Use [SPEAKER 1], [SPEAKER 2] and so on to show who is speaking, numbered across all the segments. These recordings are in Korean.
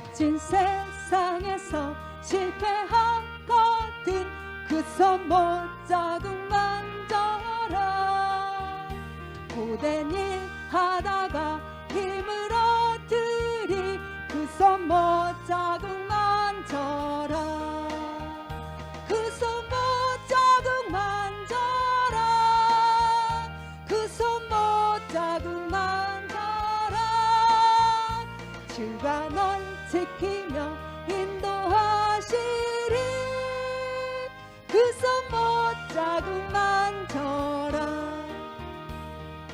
[SPEAKER 1] 거친 세상에서 실패하거든 그 손 못 자국 만져라. 고된 일 하다가 힘을 얻으리 그 손 못 자국 만져라. 그 손 못 자국 만져라. 그 손 못 자국 만져라. 주가 널 지키며 인도하시리 그 손 못 자국 만져라.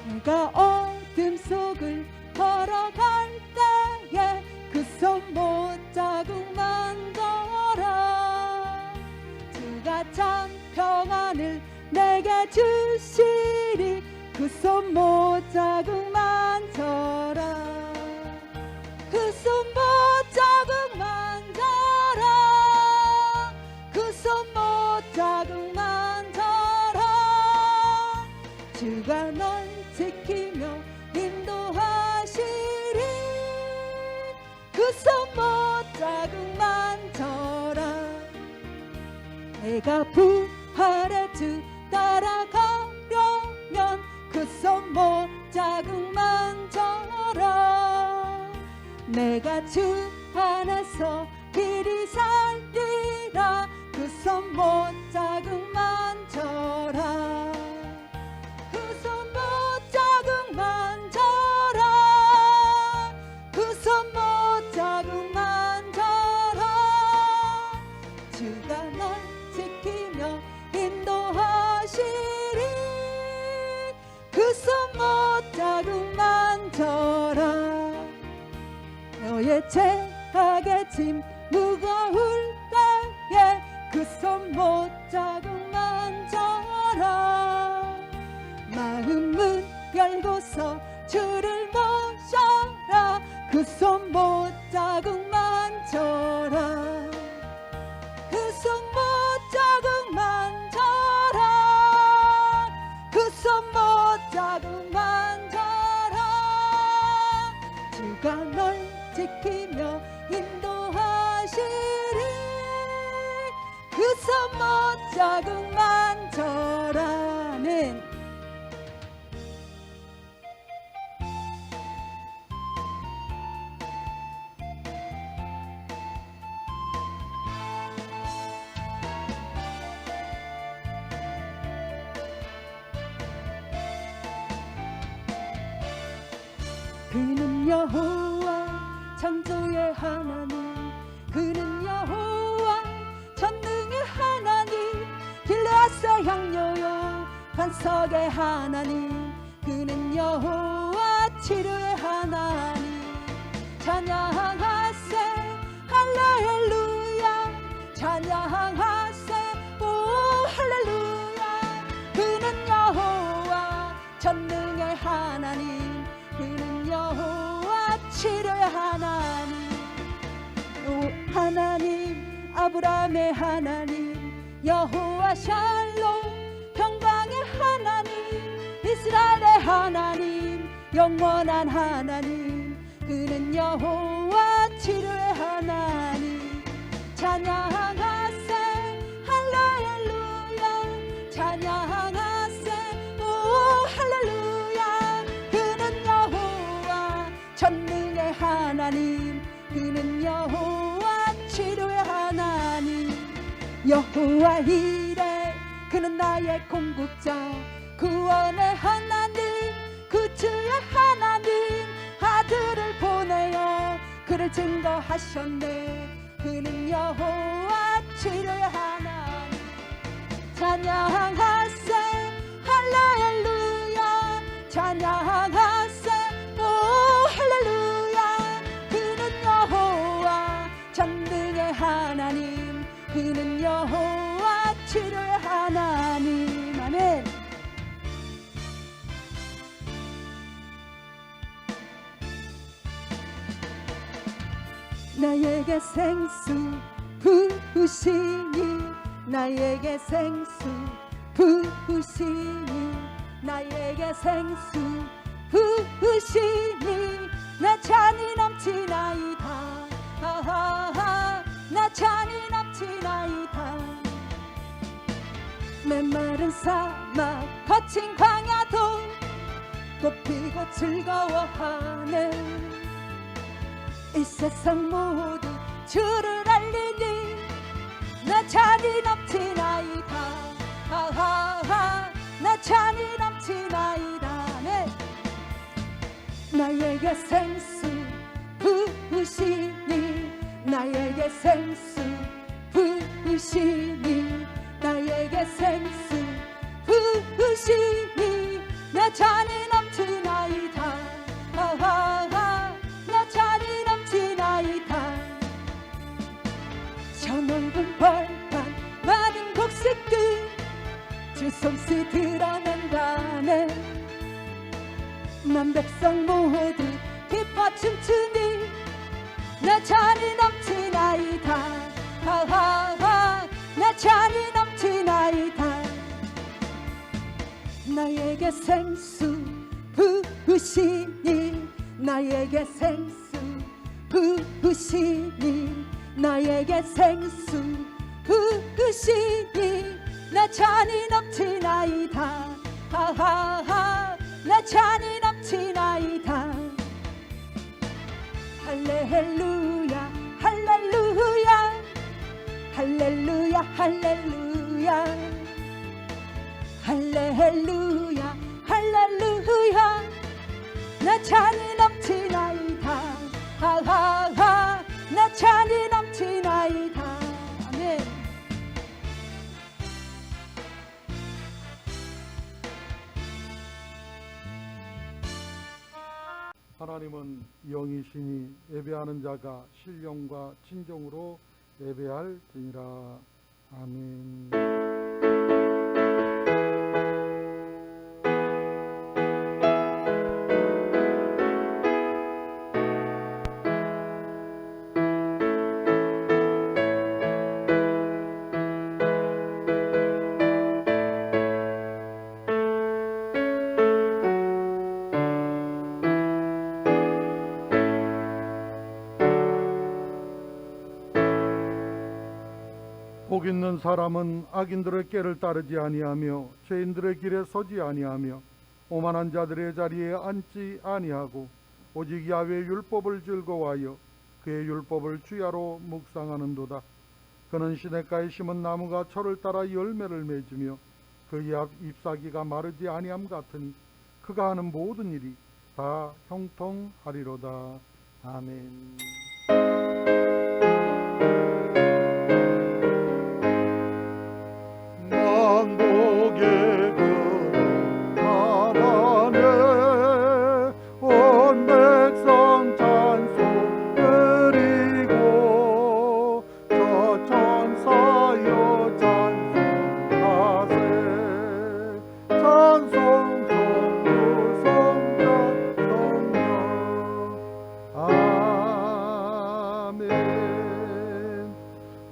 [SPEAKER 1] 내가 어둠 속을 걸어갈 때에 그 손 못 자국 만져라. 주가 참 평안을 내게 주시리 그 손 못 자국 만져라. 그 손 못 자국 만져라. 그 손 못 자국 만져라. 주가 널 지키며 인도하시리 그 손 못 자국 만져라. 내가 부활의 주 따라가려면 그 손 못 자국 만져라. 내가 주 안에서 길이 살리라 그 손 못 자국 만져라. 그 손 못 자국 만져라. 그 손 못 자국 만져라. 주가 널 지키며 인도하시리 그 손 못 자국 만져라. 너의 죄악의 짐 무거울 때에 그 손 못 자국 만져라. 마음 문 열고서 주를 모셔라 그 손 못 자국 만져라. 그 손 못 자국 만져라. 그 손 못 자국 만져라. 주가 널 지키며 인도하시리 그 손 못 자국 만져라. 아멘. 그는 여호와 창조의 하나님 그는 여호와 전능의 하나님 길르앗의 향료요 반석의 하나님 그는 여호와 치료의 하나님. 찬양하세 할렐루야 찬양하세 오 할렐루야. 그는 여호와 전능의 하나님 그는 여호와 치료의 하나님. 오 하나님 아브라함의 하나님 여호와 샬롬 평강의 하나님 이스라엘의 하나님 영원한 하나님 그는 여호와 치료의 하나님. 찬양하세 할렐루야 찬양하세 오 할렐루야. 그는 여호와 전능의 하나님 그는 여호와 치료의 하나님. 여호와 이레 그는 나의 공급자 구원의 하나님 구주의 하나님 아들을 보내어 그를 증거하셨네. 그는 여호와 치료의 하나님. 찬양하세 할렐루야 찬양하세 오 할렐루야. 그는 여호와 전능의 하나님 그는 여호와 치료의 하나님. 아멘. 나에게 생수 부으시니 나에게 생수 부으시니 나에게 생수 부으시니 내 잔이 넘치나이다. 나 찬이 넘치나이다. 메마른 사막 거친 광야도 꽃피고 즐거워하네. 이 세상 모두 주를 알리니 나 찬이 넘치나이다. 나 찬이 넘치나이다. 네. 나에게 생수 부으시니 나에게 생수 부으시니 나에게 생수 부으시니 나 찬이 넘치나이다. 나 찬이 넘치나이다. 저 넓은 벌판 많은 곡식들 주 솜씨 드러낸다네. 만 백성 모두 기뻐 춤추니 나 찬이 넘치나이다. 나 찬이 넘치나이다. 나에게 생수 부으시니 나에게 생수 부으시니 나에게 생수 부으시니 나 찬이 넘치나이다. 나 찬이 넘치나이다. 할렐루야 할렐루야 할렐루야 할렐루야 할렐루야 할렐루야 나 찬이 넘치나이다. 나 찬이 넘치나이다. 아멘.
[SPEAKER 2] 하나님은 영이시니 예배하는 자가 신령과 진정으로 예배할지니라. 아멘. 복 있는 사람은 악인들의 꾀를 따르지 아니하며 죄인들의 길에 서지 아니하며 오만한 자들의 자리에 앉지 아니하고 오직 야훼의 율법을 즐거워하여 그의 율법을 주야로 묵상하는도다. 그는 시냇가에 심은 나무가 철을 따라 열매를 맺으며 그의 잎사귀가 마르지 아니함 같으니 그가 하는 모든 일이 다 형통하리로다. 아멘.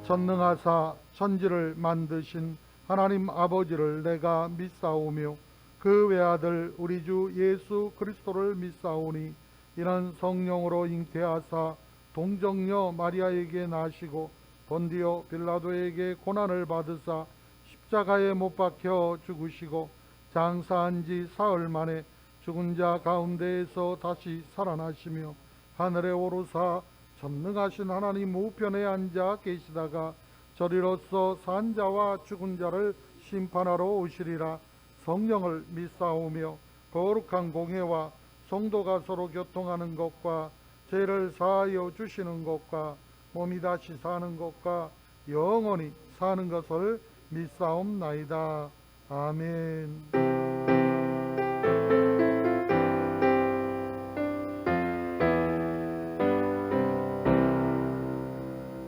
[SPEAKER 2] 전능하사 천지를 만드신 하나님 아버지를 내가 믿사오며 그 외아들 우리 주 예수 그리스도를 믿사오니 이는 성령으로 잉태하사 동정녀 마리아에게 나시고 본디오 빌라도에게 고난을 받으사 십자가에 못 박혀 죽으시고 장사한 지 사흘 만에 죽은 자 가운데에서 다시 살아나시며 하늘에 오르사 전능하신 하나님 우편에 앉아 계시다가 저리로서 산 자와 죽은 자를 심판하러 오시리라. 성령을 믿사오며 거룩한 공회와 성도가 서로 교통하는 것과 죄를 사하여 주시는 것과 몸이 다시 사는 것과 영원히 사는 것을 믿사옵나이다. 아멘.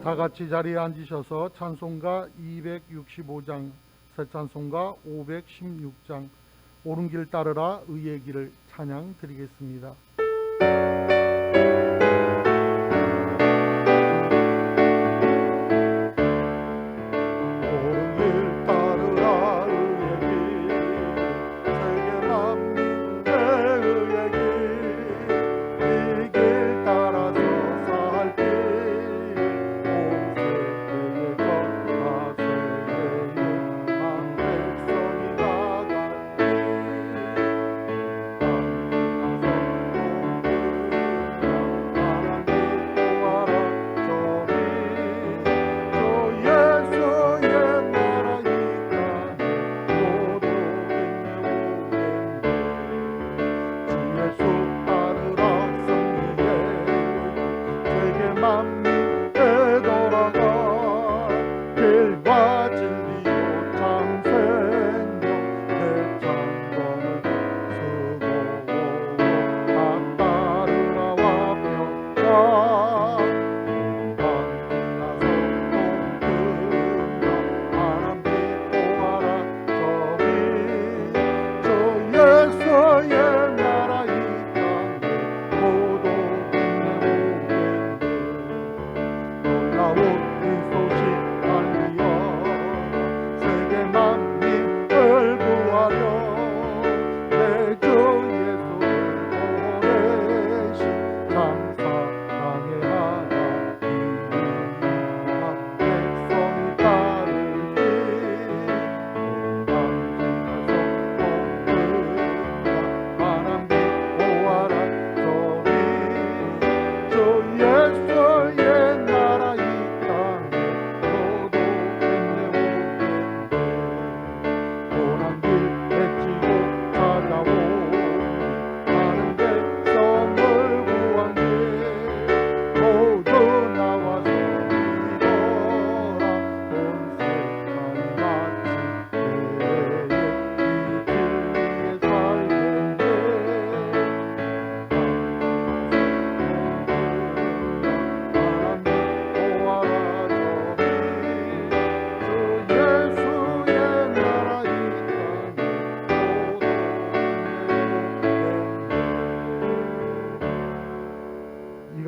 [SPEAKER 2] 다 같이 자리에 앉으셔서 찬송가 265장, 새 찬송가 516장, 옳은 길 따르라 의의 길을 찬양 드리겠습니다.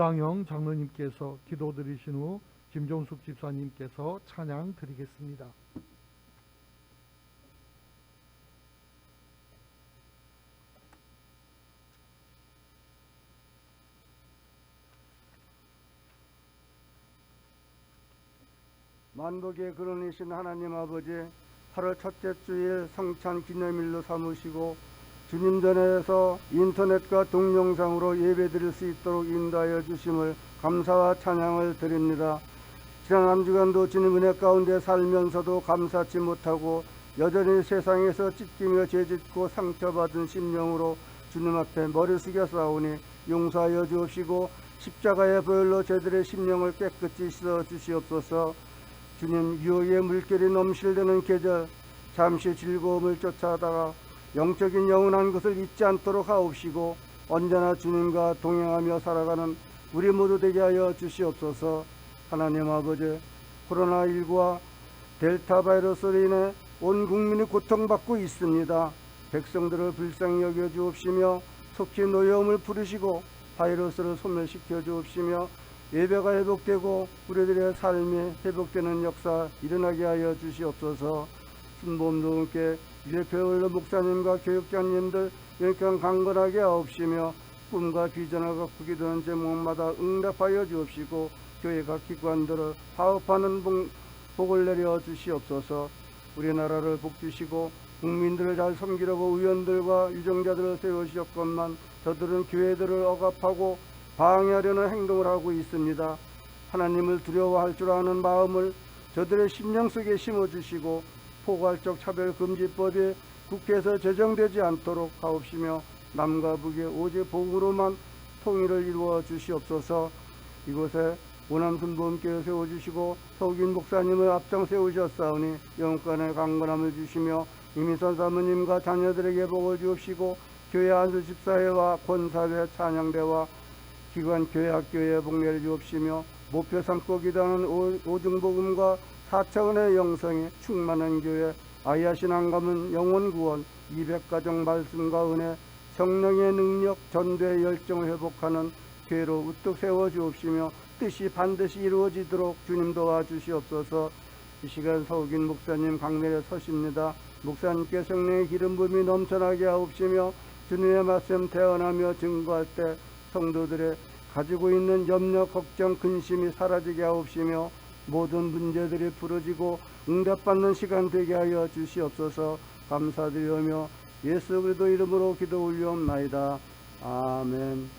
[SPEAKER 2] 이광영 장로님께서 기도드리신 후 김종숙 집사님께서 찬양 드리겠습니다.
[SPEAKER 3] 만복의 근원이신 하나님 아버지, 8월 첫째 주일 성찬 기념일로 삼으시고 주님 전에서 인터넷과 동영상으로 예배드릴 수 있도록 인도하여 주심을 감사와 찬양을 드립니다. 지난 한 주간도 주님 은혜 가운데 살면서도 감사치 못하고 여전히 세상에서 찢기며 죄짓고 상처받은 심령으로 주님 앞에 머리 숙여 싸우니 용서하여 주옵시고 십자가의 보혈로 저희들의 심령을 깨끗이 씻어 주시옵소서. 주님, 유혹의 물결이 넘실대는 계절, 잠시 즐거움을 쫓아다가 영적인 영원한 것을 잊지 않도록 하옵시고 언제나 주님과 동행하며 살아가는 우리 모두 되게 하여 주시옵소서. 하나님 아버지, 코로나19와 델타 바이러스로 인해 온 국민이 고통받고 있습니다. 백성들을 불쌍히 여겨 주옵시며 속히 노여움을 부르시고 바이러스를 소멸시켜 주옵시며 예배가 회복되고 우리들의 삶이 회복되는 역사 일어나게 하여 주시옵소서. 순복음도 함께 일회표울로 목사님과 교육자님들 영광 강건하게 하옵시며 꿈과 비전을 갖고 기도하는 제목마다 응답하여 주옵시고 교회 각 기관들을 파업하는 복을 내려 주시옵소서. 우리나라를 복주시고 국민들을 잘 섬기려고 의원들과 유정자들을 세우셨건만 저들은 교회들을 억압하고 방해하려는 행동을 하고 있습니다. 하나님을 두려워할 줄 아는 마음을 저들의 심령 속에 심어주시고 포괄적 차별금지법이 국회에서 제정되지 않도록 하옵시며 남과 북의 오직 복으로만 통일을 이루어 주시옵소서. 이곳에 오남순복음교회 세워주시고 서욱인 목사님을 앞장 세우셨사오니 영권의 강건함을 주시며 이미선 사모님과 자녀들에게 복을 주옵시고 교회 안수 집사회와 권사회 찬양대와 기관 교회 학교에 복례를 주옵시며 목표 삼고 기도하는 오중복음과 4차원의 영성에 충만한 교회 아이아신앙감은 영혼구원 200가정 말씀과 은혜 성령의 능력 전도의 열정을 회복하는 교회로 우뚝 세워주옵시며 뜻이 반드시 이루어지도록 주님 도와주시옵소서. 이 시간 서욱인 목사님 강단에 서십니다. 목사님께 성령의 기름 부음이 넘쳐나게 하옵시며 주님의 말씀 태어나며 증거할 때 성도들의 가지고 있는 염려, 걱정, 근심이 사라지게 하옵시며 모든 문제들이 풀어지고 응답받는 시간 되게 하여 주시옵소서. 감사드리오며 예수 그리스도 이름으로 기도 올리옵나이다. 아멘.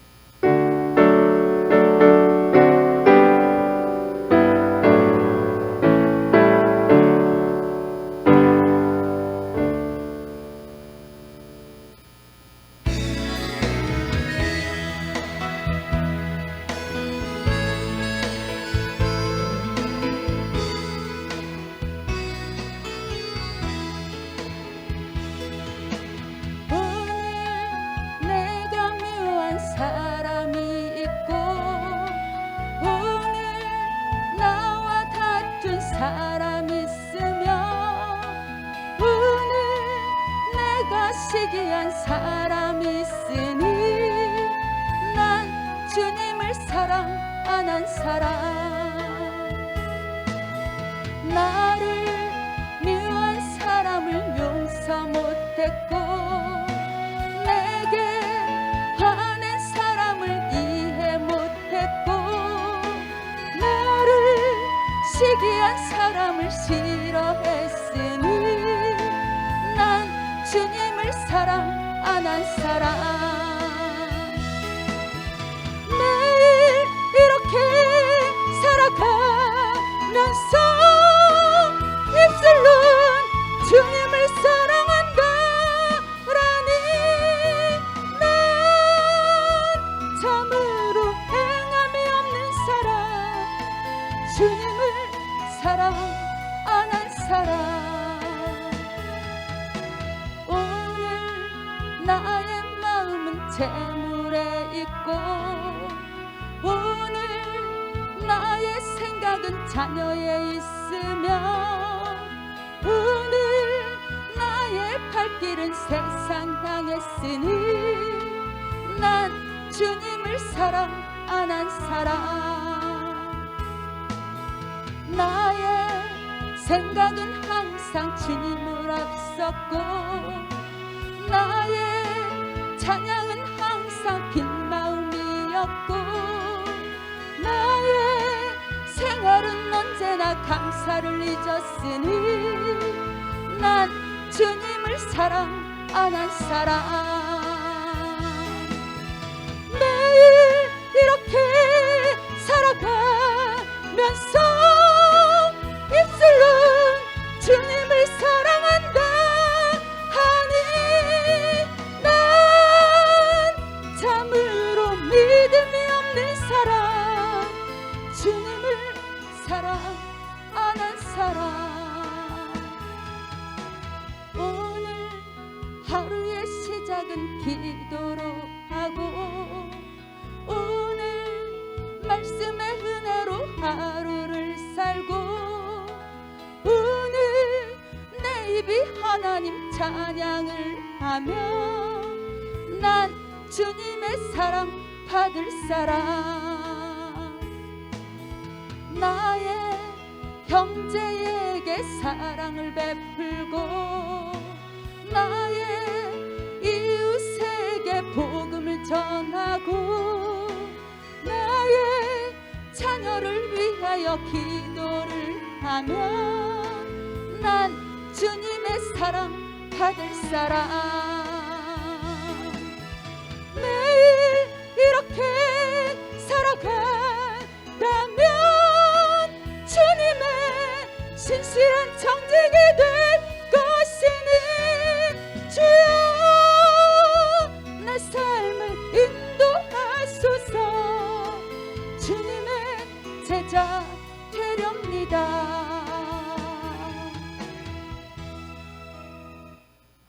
[SPEAKER 1] 시기한 사람이 있으니 난 주님을 사랑 안 한 사람 나를 미워한 사람을 용서 못했고 내게 화낸 사람을 이해 못했고 나를 시기한 사람을 싫어했으니 난 주님을 사랑 안 한 사람 매일 이렇게 살아가면서 입술로 주님을 사랑한다라니 난 참으로 행함이 없는 사람 주님을 사랑 안 한 사람 나의 마음은 재물에 있고 오늘 나의 생각은 자녀에 있으며 오늘 나의 발길은 세상 향했으니 난 주님을 사랑 안 한 사람. 나의 생각은 항상 주님을 앞섰고 나의 찬양은 항상 빈 마음이었고 나의 생활은 언제나 감사를 잊었으니 난 주님을 사랑 안 한 사람. 매일 이렇게 살아가면서 입술로 주님을 사랑한다 하니 난 참으로 믿음이 없는 사람, 주님을 사랑 안 한 사람. 오늘 하루의 시작은 기도로 하고 오늘 말씀의 은혜로 하루를 살고 오늘 내 입이 하나님 찬양을 하며 난 주님의 사랑 받을 사람. 나의 형제에게 사랑을 베풀고 나의 이웃에게 복음을 전하고 나의 자녀를 위하여 기도를 하며 난 주님의 사랑 받을 사람. 매일 이렇게 살아간다면 주님의 신실한 청직이 될 것이니 주여 내 삶을 인도하소서. 주님의 제자 되렵니다.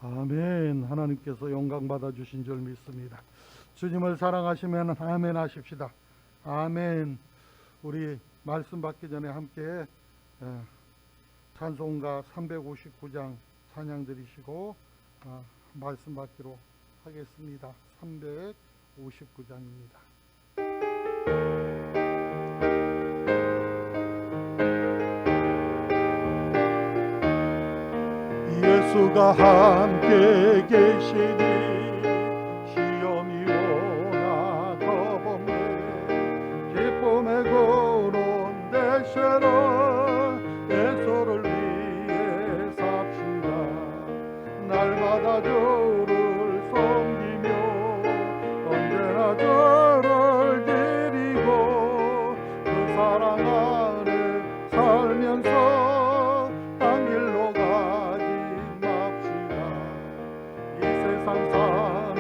[SPEAKER 2] 아멘. 하나님께서 영광 받아주신 줄 믿습니다. 주님을 사랑하시면 아멘 하십시다. 아멘. 우리 말씀 받기 전에 함께 찬송가 359장 찬양 드리시고 말씀 받기로 하겠습니다. 359장입니다. 예수가 함께 계시니 시험이 오나 겁없네. 기쁨의 구름 대세로 예수를 위해 삽시다. 날마다 주를 섬기며 언제나 저를 드리고 그 사랑 안에 살면서 딴 길로 가지 맙시다. 이 세상 사는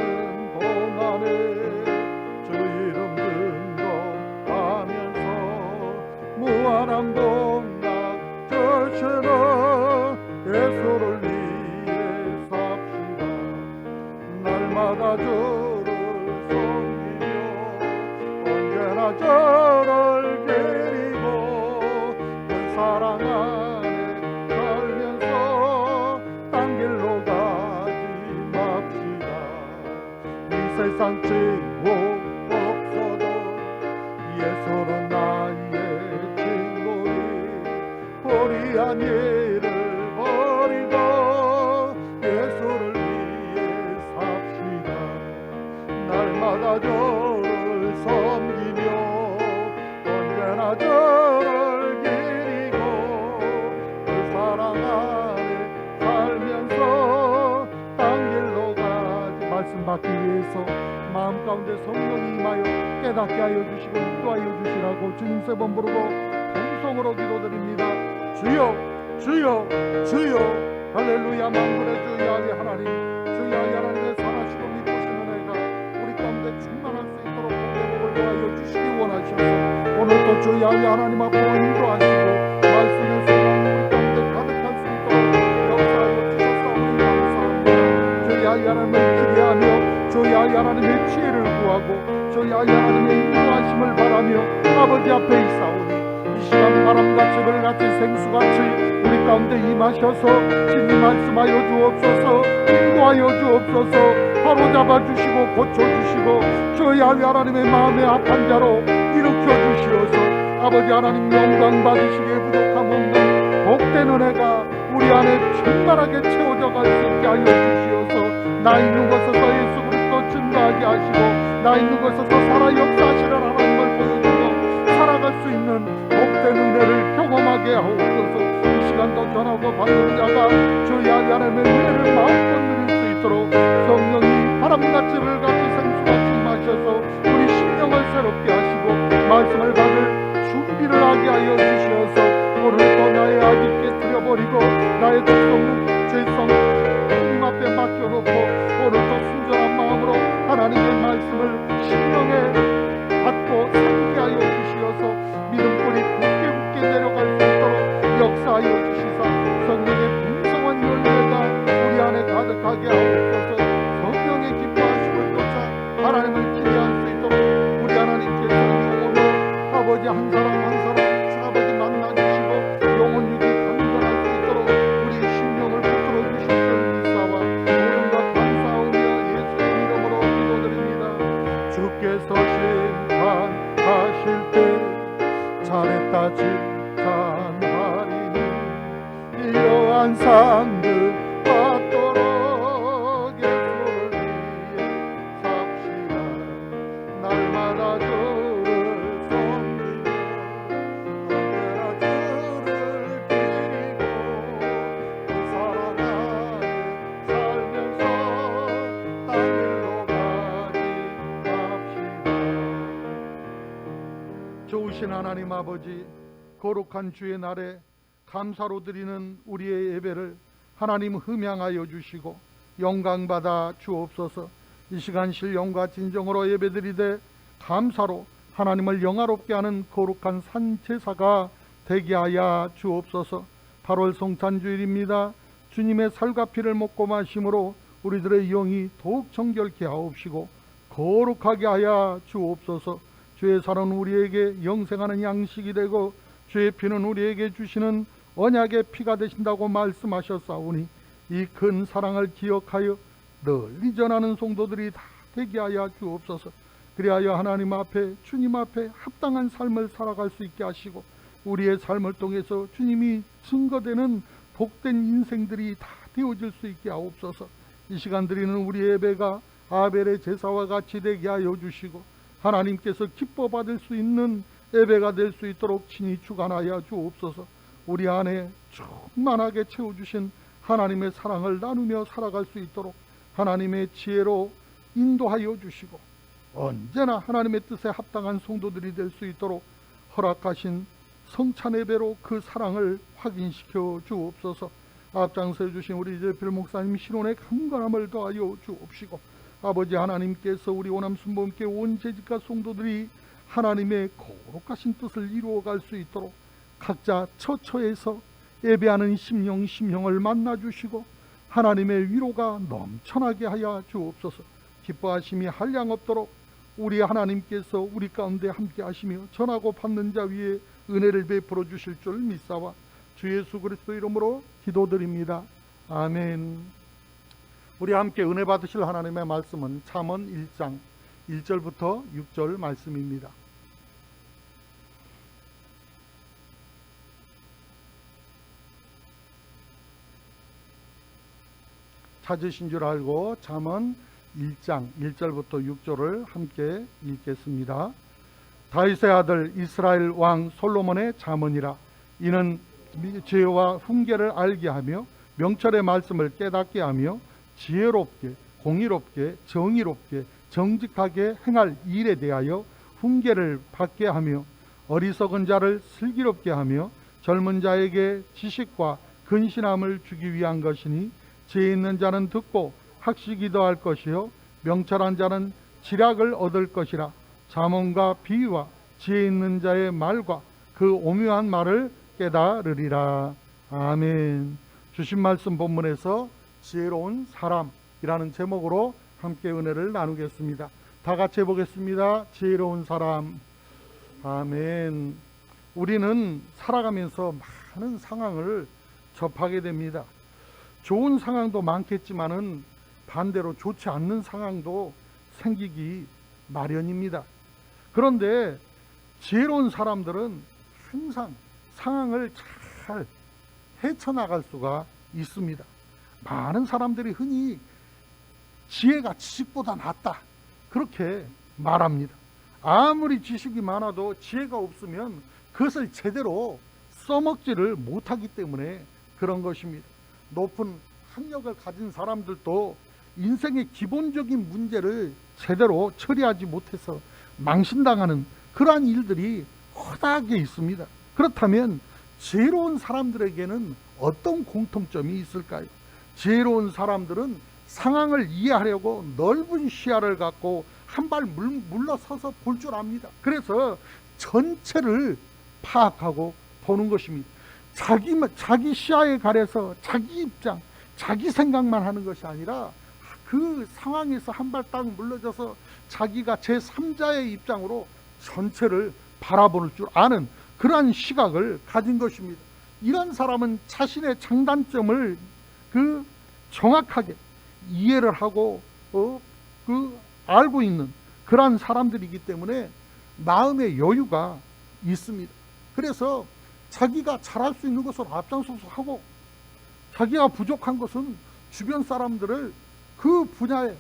[SPEAKER 2] 동안에 주 이름 등록하면서 무한한 복락 저처럼 예수를 위해 삽시다. 날마다 주를 섬기며 언제나 저를 데리고 그 사랑 안에 살면서 딴 길로 가지 맙시다. 이 세상 친구 없어도 예수는 나의 친구니 보리한 일을 버리고 예수를 위해 삽시다. 날마다 저를 섬기며 언제나 저를 기리고 그 사랑 안에 살면서 딴 길로 가지. 말씀 받기 위해서 마음 가운데 성령이 임하여 깨닫게 하여 주시고 인도하여 주시라고 주님 세 번 부르고 통성으로 기도드립니다. 주여 주여 주여. 할렐루야. 만군의 주 야훼 하나님, 주 야훼 하나님의 선하시고 믿으신 은혜가 우리 가운데 충만할 수 있도록 복을 더하여 주시기 원하셔서 오늘도 주 야훼 하나님 앞으로 인도하시고 말씀의 소망 우리 가운데 가득할 수 있도록 역사하여 주셨사오니 감사합니다. 주 야훼 하나님을 기대하며 주 야훼 하나님의 지혜를 구하고 주 야훼 하나님의 인도하심을 바라며 아버지 앞에 있사오니 이 시간 바람과 즙을같이 생수같이 우리 가운데 임하셔서 진히 말씀하여 주옵소서. 인도하여 주옵소서. 바로잡아 주시고 고쳐주시고 저희 아비 하나님의 마음의 합한 자로 일으켜 주시어서 아버지 하나님 영광 받으시기에 부족함 없는 복된 은혜가 우리 안에 충만하게 채워져 갈 수 있게 하여 주시어서 나 있는 곳에서 예수 그리스도 증거하게 하시고 나 있는 곳에서 살아 역사하시는 하나님을 보여주고 살아갈 수 있는 복된 은혜를 경험하게 하옵소서. 이 시간도 전하고 받는 자가 저희 아비 하나님의 은혜를 마음껏 누릴 수 있도록 성령이 바람같이 물같이 생수같이 마셔서 우리 심령을 새롭게 하시고 말씀을 받을 준비를 하게 하여 주시어서 오늘도 나의 악을 깨뜨려버리고 나의 독성 죄성 주님 앞에 맡겨놓고 오늘도 순전한 마음으로 하나님의 말씀을 심령에 받고 살게 하여 주시어서 믿음불이 굳게 내려갈 수 있도록 역사하여 주시사 성령의 풍성한 열매가 우리 안에 가득하게 하옵소서. 성령의 기뻐하심을 쫓아 하나님을 기대할 수 있도록 우리 하나님께서 오늘 아버지 한 사람 한 사람 아버지 만나주시고 영혼 육이 강건할 수 있도록 우리 심령을 붙들어 주실 줄 믿사와 모든 것 감사하며 예수의 이름으로 기도드립니다. 주께서 심판하실 때 잘했다 칭찬하리니 이러한 상급 받도록 예수를 위해 삽시다. 날마다 주를 섬기며 언제나 주를 기리고 그 살아가는 살면서 땅일로 가기 합시다. 좋으신 하나님 아버지, 거룩한 주의 날에 감사로 드리는 우리의 예배를 하나님 흠양하여 주시고 영광받아 주옵소서. 이 시간 신령과 진정으로 예배드리되 감사로 하나님을 영화롭게 하는 거룩한 산제사가 되게 하여 주옵소서. 8월 성탄주일입니다. 주님의 살과 피를 먹고 마심으로 우리들의 영이 더욱 정결케 하옵시고 거룩하게 하여 주옵소서. 주의 살은 우리에게 영생하는 양식이 되고 주의 피는 우리에게 주시는 언약의 피가 되신다고 말씀하셨사오니 이 큰 사랑을 기억하여 널리 전하는 성도들이 다 되게 하여 주옵소서. 그리하여 하나님 앞에 주님 앞에 합당한 삶을 살아갈 수 있게 하시고 우리의 삶을 통해서 주님이 증거되는 복된 인생들이 다 되어질 수 있게 하옵소서. 이 시간 드리는 우리의 예배가 아벨의 제사와 같이 되게 하여 주시고 하나님께서 기뻐 받을 수 있는 예배가 될 수 있도록 친히 주관하여 주옵소서. 우리 안에 충만하게 채워주신 하나님의 사랑을 나누며 살아갈 수 있도록 하나님의 지혜로 인도하여 주시고 언제나 하나님의 뜻에 합당한 성도들이 될 수 있도록 허락하신 성찬 예배로 그 사랑을 확인시켜 주옵소서. 앞장서 주신 우리 이재필 목사님 신혼의 강건함을 더하여 주옵시고 아버지 하나님께서 우리 오남순복음교회 온 재직과 성도들이 하나님의 거룩하신 뜻을 이루어갈 수 있도록 각자 처처에서 예배하는 심령을 만나주시고 하나님의 위로가 넘쳐나게 하여 주옵소서. 기뻐하심이 한량없도록 우리 하나님께서 우리 가운데 함께 하시며 전하고 받는 자 위에 은혜를 베풀어 주실 줄 믿사와 주 예수 그리스도 이름으로 기도드립니다. 아멘. 우리 함께 은혜 받으실 하나님의 말씀은 잠언 1장 1절부터 6절 말씀입니다. 찾으신 줄 알고 잠언 1장 1절부터 6절을 함께 읽겠습니다. 다윗의 아들 이스라엘 왕 솔로몬의 잠언이라. 이는 죄와 훈계를 알게 하며 명철의 말씀을 깨닫게 하며 지혜롭게 공의롭게 정의롭게 정직하게 행할 일에 대하여 훈계를 받게 하며 어리석은 자를 슬기롭게 하며 젊은 자에게 지식과 근신함을 주기 위한 것이니 지혜 있는 자는 듣고 학식이 더할 것이요 명철한 자는 지략을 얻을 것이라. 잠언과 비유와 지혜 있는 자의 말과 그 오묘한 말을 깨달으리라. 아멘. 주신 말씀 본문에서 지혜로운 사람이라는 제목으로 함께 은혜를 나누겠습니다. 다 같이 해보겠습니다. 지혜로운 사람. 아멘. 우리는 살아가면서 많은 상황을 접하게 됩니다. 좋은 상황도 많겠지만은 반대로 좋지 않는 상황도 생기기 마련입니다. 그런데 지혜로운 사람들은 항상 상황을 잘 헤쳐나갈 수가 있습니다. 많은 사람들이 흔히 지혜가 지식보다 낫다 그렇게 말합니다. 아무리 지식이 많아도 지혜가 없으면 그것을 제대로 써먹지를 못하기 때문에 그런 것입니다. 높은 학력을 가진 사람들도 인생의 기본적인 문제를 제대로 처리하지 못해서 망신당하는 그러한 일들이 허다하게 있습니다. 그렇다면 지혜로운 사람들에게는 어떤 공통점이 있을까요? 지혜로운 사람들은 상황을 이해하려고 넓은 시야를 갖고 한 발 물러서서 볼 줄 압니다. 그래서 전체를 파악하고 보는 것입니다. 자기 시야에 가려서 자기 입장, 자기 생각만 하는 것이 아니라 그 상황에서 한 발 딱 물러져서 자기가 제3자의 입장으로 전체를 바라볼 줄 아는 그러한 시각을 가진 것입니다. 이런 사람은 자신의 장단점을 정확하게 이해를 하고 알고 있는 그러한 사람들이기 때문에 마음의 여유가 있습니다. 그래서 자기가 잘할 수 있는 것을 앞장서서 하고 자기가 부족한 것은 주변 사람들을 그 분야에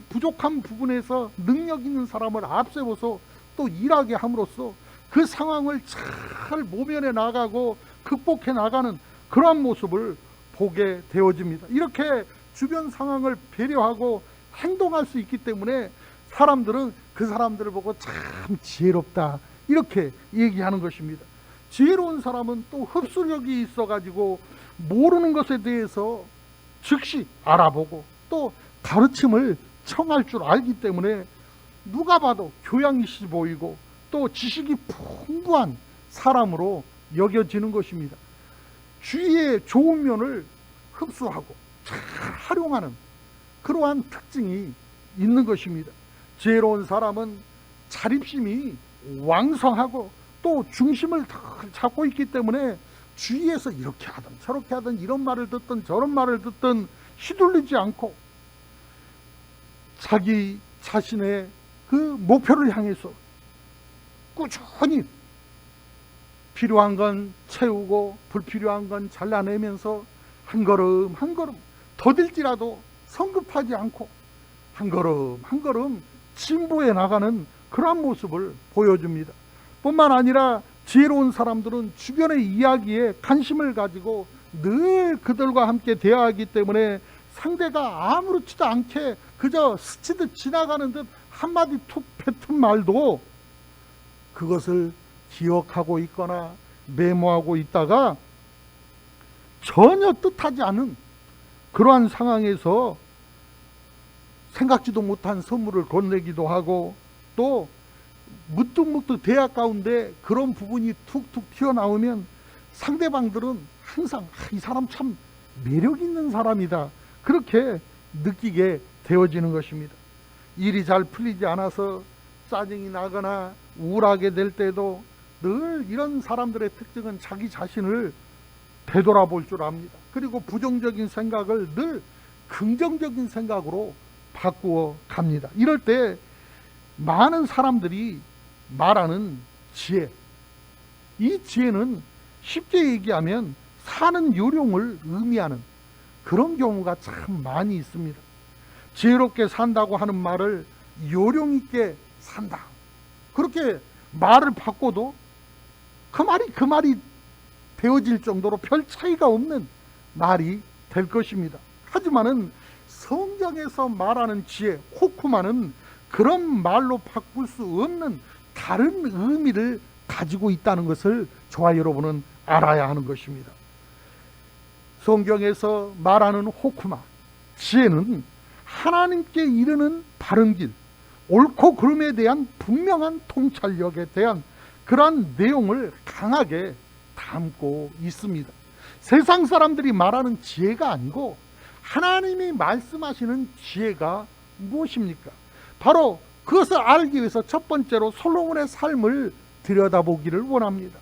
[SPEAKER 2] 부족한 부분에서 능력 있는 사람을 앞세워서 또 일하게 함으로써 그 상황을 잘 모면해 나가고 극복해 나가는 그러한 모습을 보게 되어집니다. 이렇게 주변 상황을 배려하고 행동할 수 있기 때문에 사람들은 그 사람들을 보고 참 지혜롭다 이렇게 얘기하는 것입니다. 지혜로운 사람은 또 흡수력이 있어가지고 모르는 것에 대해서 즉시 알아보고 또 가르침을 청할 줄 알기 때문에 누가 봐도 교양 있어 보이고 또 지식이 풍부한 사람으로 여겨지는 것입니다. 주위의 좋은 면을 흡수하고 잘 활용하는 그러한 특징이 있는 것입니다. 지혜로운 사람은 자립심이 왕성하고 또 중심을 잡고 있기 때문에 주위에서 이렇게 하든 저렇게 하든 이런 말을 듣든 저런 말을 듣든 휘둘리지 않고 자기 자신의 그 목표를 향해서 꾸준히 필요한 건 채우고 불필요한 건 잘라내면서 한 걸음 한 걸음 더딜지라도 성급하지 않고 한 걸음 한 걸음 진보해 나가는 그러한 모습을 보여줍니다. 뿐만 아니라 지혜로운 사람들은 주변의 이야기에 관심을 가지고 늘 그들과 함께 대화하기 때문에 상대가 아무렇지도 않게 그저 스치듯 지나가는 듯 한마디 툭 뱉은 말도 그것을 기억하고 있거나 메모하고 있다가 전혀 뜻하지 않은 그러한 상황에서 생각지도 못한 선물을 건네기도 하고 또 무뚝무뚝 대화 가운데 그런 부분이 툭툭 튀어나오면 상대방들은 항상 이 사람 참 매력 있는 사람이다 그렇게 느끼게 되어지는 것입니다. 일이 잘 풀리지 않아서 짜증이 나거나 우울하게 될 때도 늘 이런 사람들의 특징은 자기 자신을 되돌아볼 줄 압니다. 그리고 부정적인 생각을 늘 긍정적인 생각으로 바꾸어 갑니다. 이럴 때 많은 사람들이 말하는 지혜, 이 지혜는 쉽게 얘기하면 사는 요령을 의미하는 그런 경우가 참 많이 있습니다. 지혜롭게 산다고 하는 말을 요령 있게 산다 그렇게 말을 바꿔도 그 말이 되어질 정도로 별 차이가 없는 말이 될 것입니다. 하지만은 성경에서 말하는 지혜, 호쿠마는 그런 말로 바꿀 수 없는 다른 의미를 가지고 있다는 것을 저와 여러분은 알아야 하는 것입니다. 성경에서 말하는 호쿠마, 지혜는 하나님께 이르는 바른 길, 옳고 그름에 대한 분명한 통찰력에 대한 그러한 내용을 강하게 담고 있습니다. 세상 사람들이 말하는 지혜가 아니고 하나님이 말씀하시는 지혜가 무엇입니까? 바로 그것을 알기 위해서 첫 번째로 솔로몬의 삶을 들여다보기를 원합니다.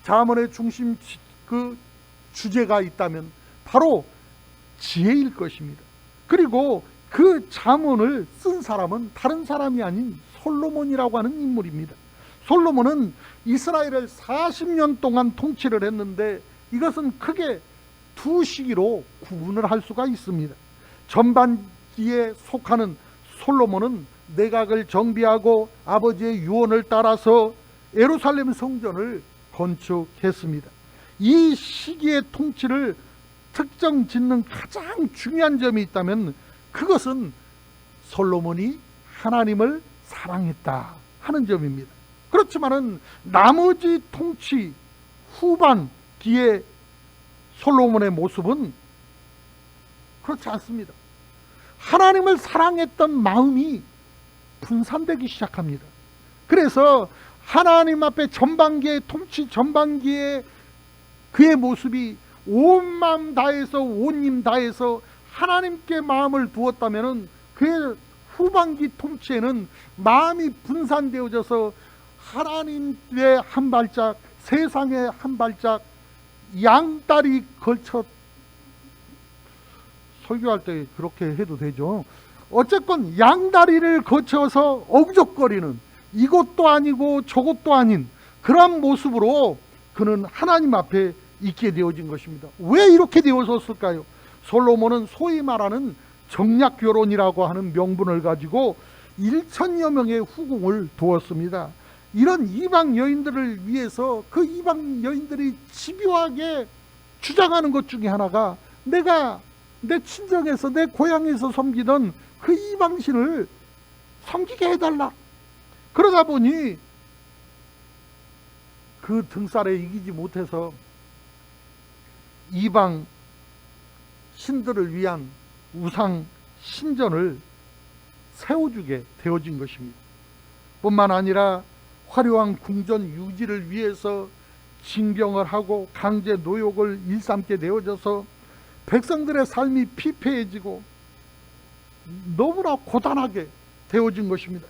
[SPEAKER 2] 잠언의 중심 그 주제가 있다면 바로 지혜일 것입니다. 그리고 그 잠언을 쓴 사람은 다른 사람이 아닌 솔로몬이라고 하는 인물입니다. 솔로몬은 이스라엘을 40년 동안 통치를 했는데 이것은 크게 두 시기로 구분을 할 수가 있습니다. 전반기에 속하는 솔로몬은 내각을 정비하고 아버지의 유언을 따라서 예루살렘 성전을 건축했습니다. 이 시기의 통치를 특정 짓는 가장 중요한 점이 있다면 그것은 솔로몬이 하나님을 사랑했다 하는 점입니다. 그렇지만은 나머지 통치 후반기의 솔로몬의 모습은 그렇지 않습니다. 하나님을 사랑했던 마음이 분산되기 시작합니다. 그래서 하나님 앞에 전반기의 통치 전반기에 그의 모습이 온 마음 다해서 온 힘 다해서 하나님께 마음을 두었다면 그의 후반기 통치에는 마음이 분산되어져서 하나님의 한 발짝, 세상의 한 발짝, 양다리 걸쳐, 설교할 때 그렇게 해도 되죠. 어쨌건 양다리를 거쳐서 어그적거리는, 이것도 아니고 저것도 아닌 그러한 모습으로 그는 하나님 앞에 있게 되어진 것입니다. 왜 이렇게 되어졌을까요? 솔로몬은 소위 말하는 정략결혼이라고 하는 명분을 가지고 1,000여 명의 후궁을 두었습니다. 이런 이방 여인들을 위해서 그 이방 여인들이 집요하게 주장하는 것 중에 하나가 내가 내 친정에서 내 고향에서 섬기던 그 이방신을 섬기게 해달라. 그러다 보니 그 등살에 이기지 못해서 이방 신들을 위한 우상 신전을 세워주게 되어진 것입니다. 뿐만 아니라 화려한 궁전 유지를 위해서 징병을 하고 강제 노역을 일삼게 되어져서 백성들의 삶이 피폐해지고 너무나 고단하게 되어진 것입니다.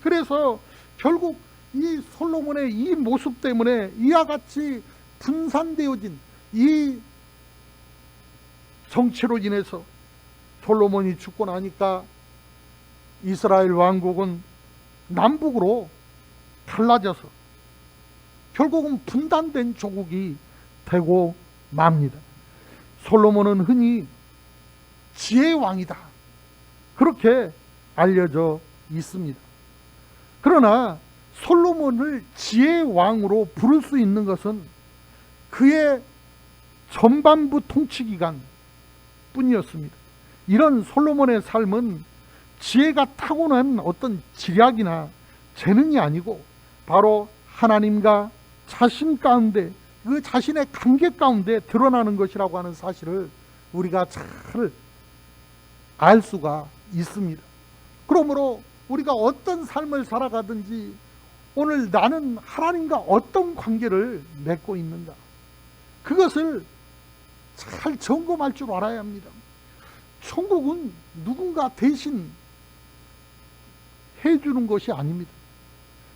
[SPEAKER 2] 그래서 결국 이 솔로몬의 이 모습 때문에 이와 같이 분산되어진 이 정치로 인해서 솔로몬이 죽고 나니까 이스라엘 왕국은 남북으로 갈라져서 결국은 분단된 조국이 되고 맙니다. 솔로몬은 흔히 지혜의 왕이다, 그렇게 알려져 있습니다. 그러나 솔로몬을 지혜의 왕으로 부를 수 있는 것은 그의 전반부 통치 기간 뿐이었습니다. 이런 솔로몬의 삶은 지혜가 타고난 어떤 지략이나 재능이 아니고 바로 하나님과 자신 가운데, 그 자신의 관계 가운데 드러나는 것이라고 하는 사실을 우리가 잘 알 수가 있습니다. 그러므로 우리가 어떤 삶을 살아가든지 오늘 나는 하나님과 어떤 관계를 맺고 있는가, 그것을 잘 점검할 줄 알아야 합니다. 천국은 누군가 대신 해주는 것이 아닙니다.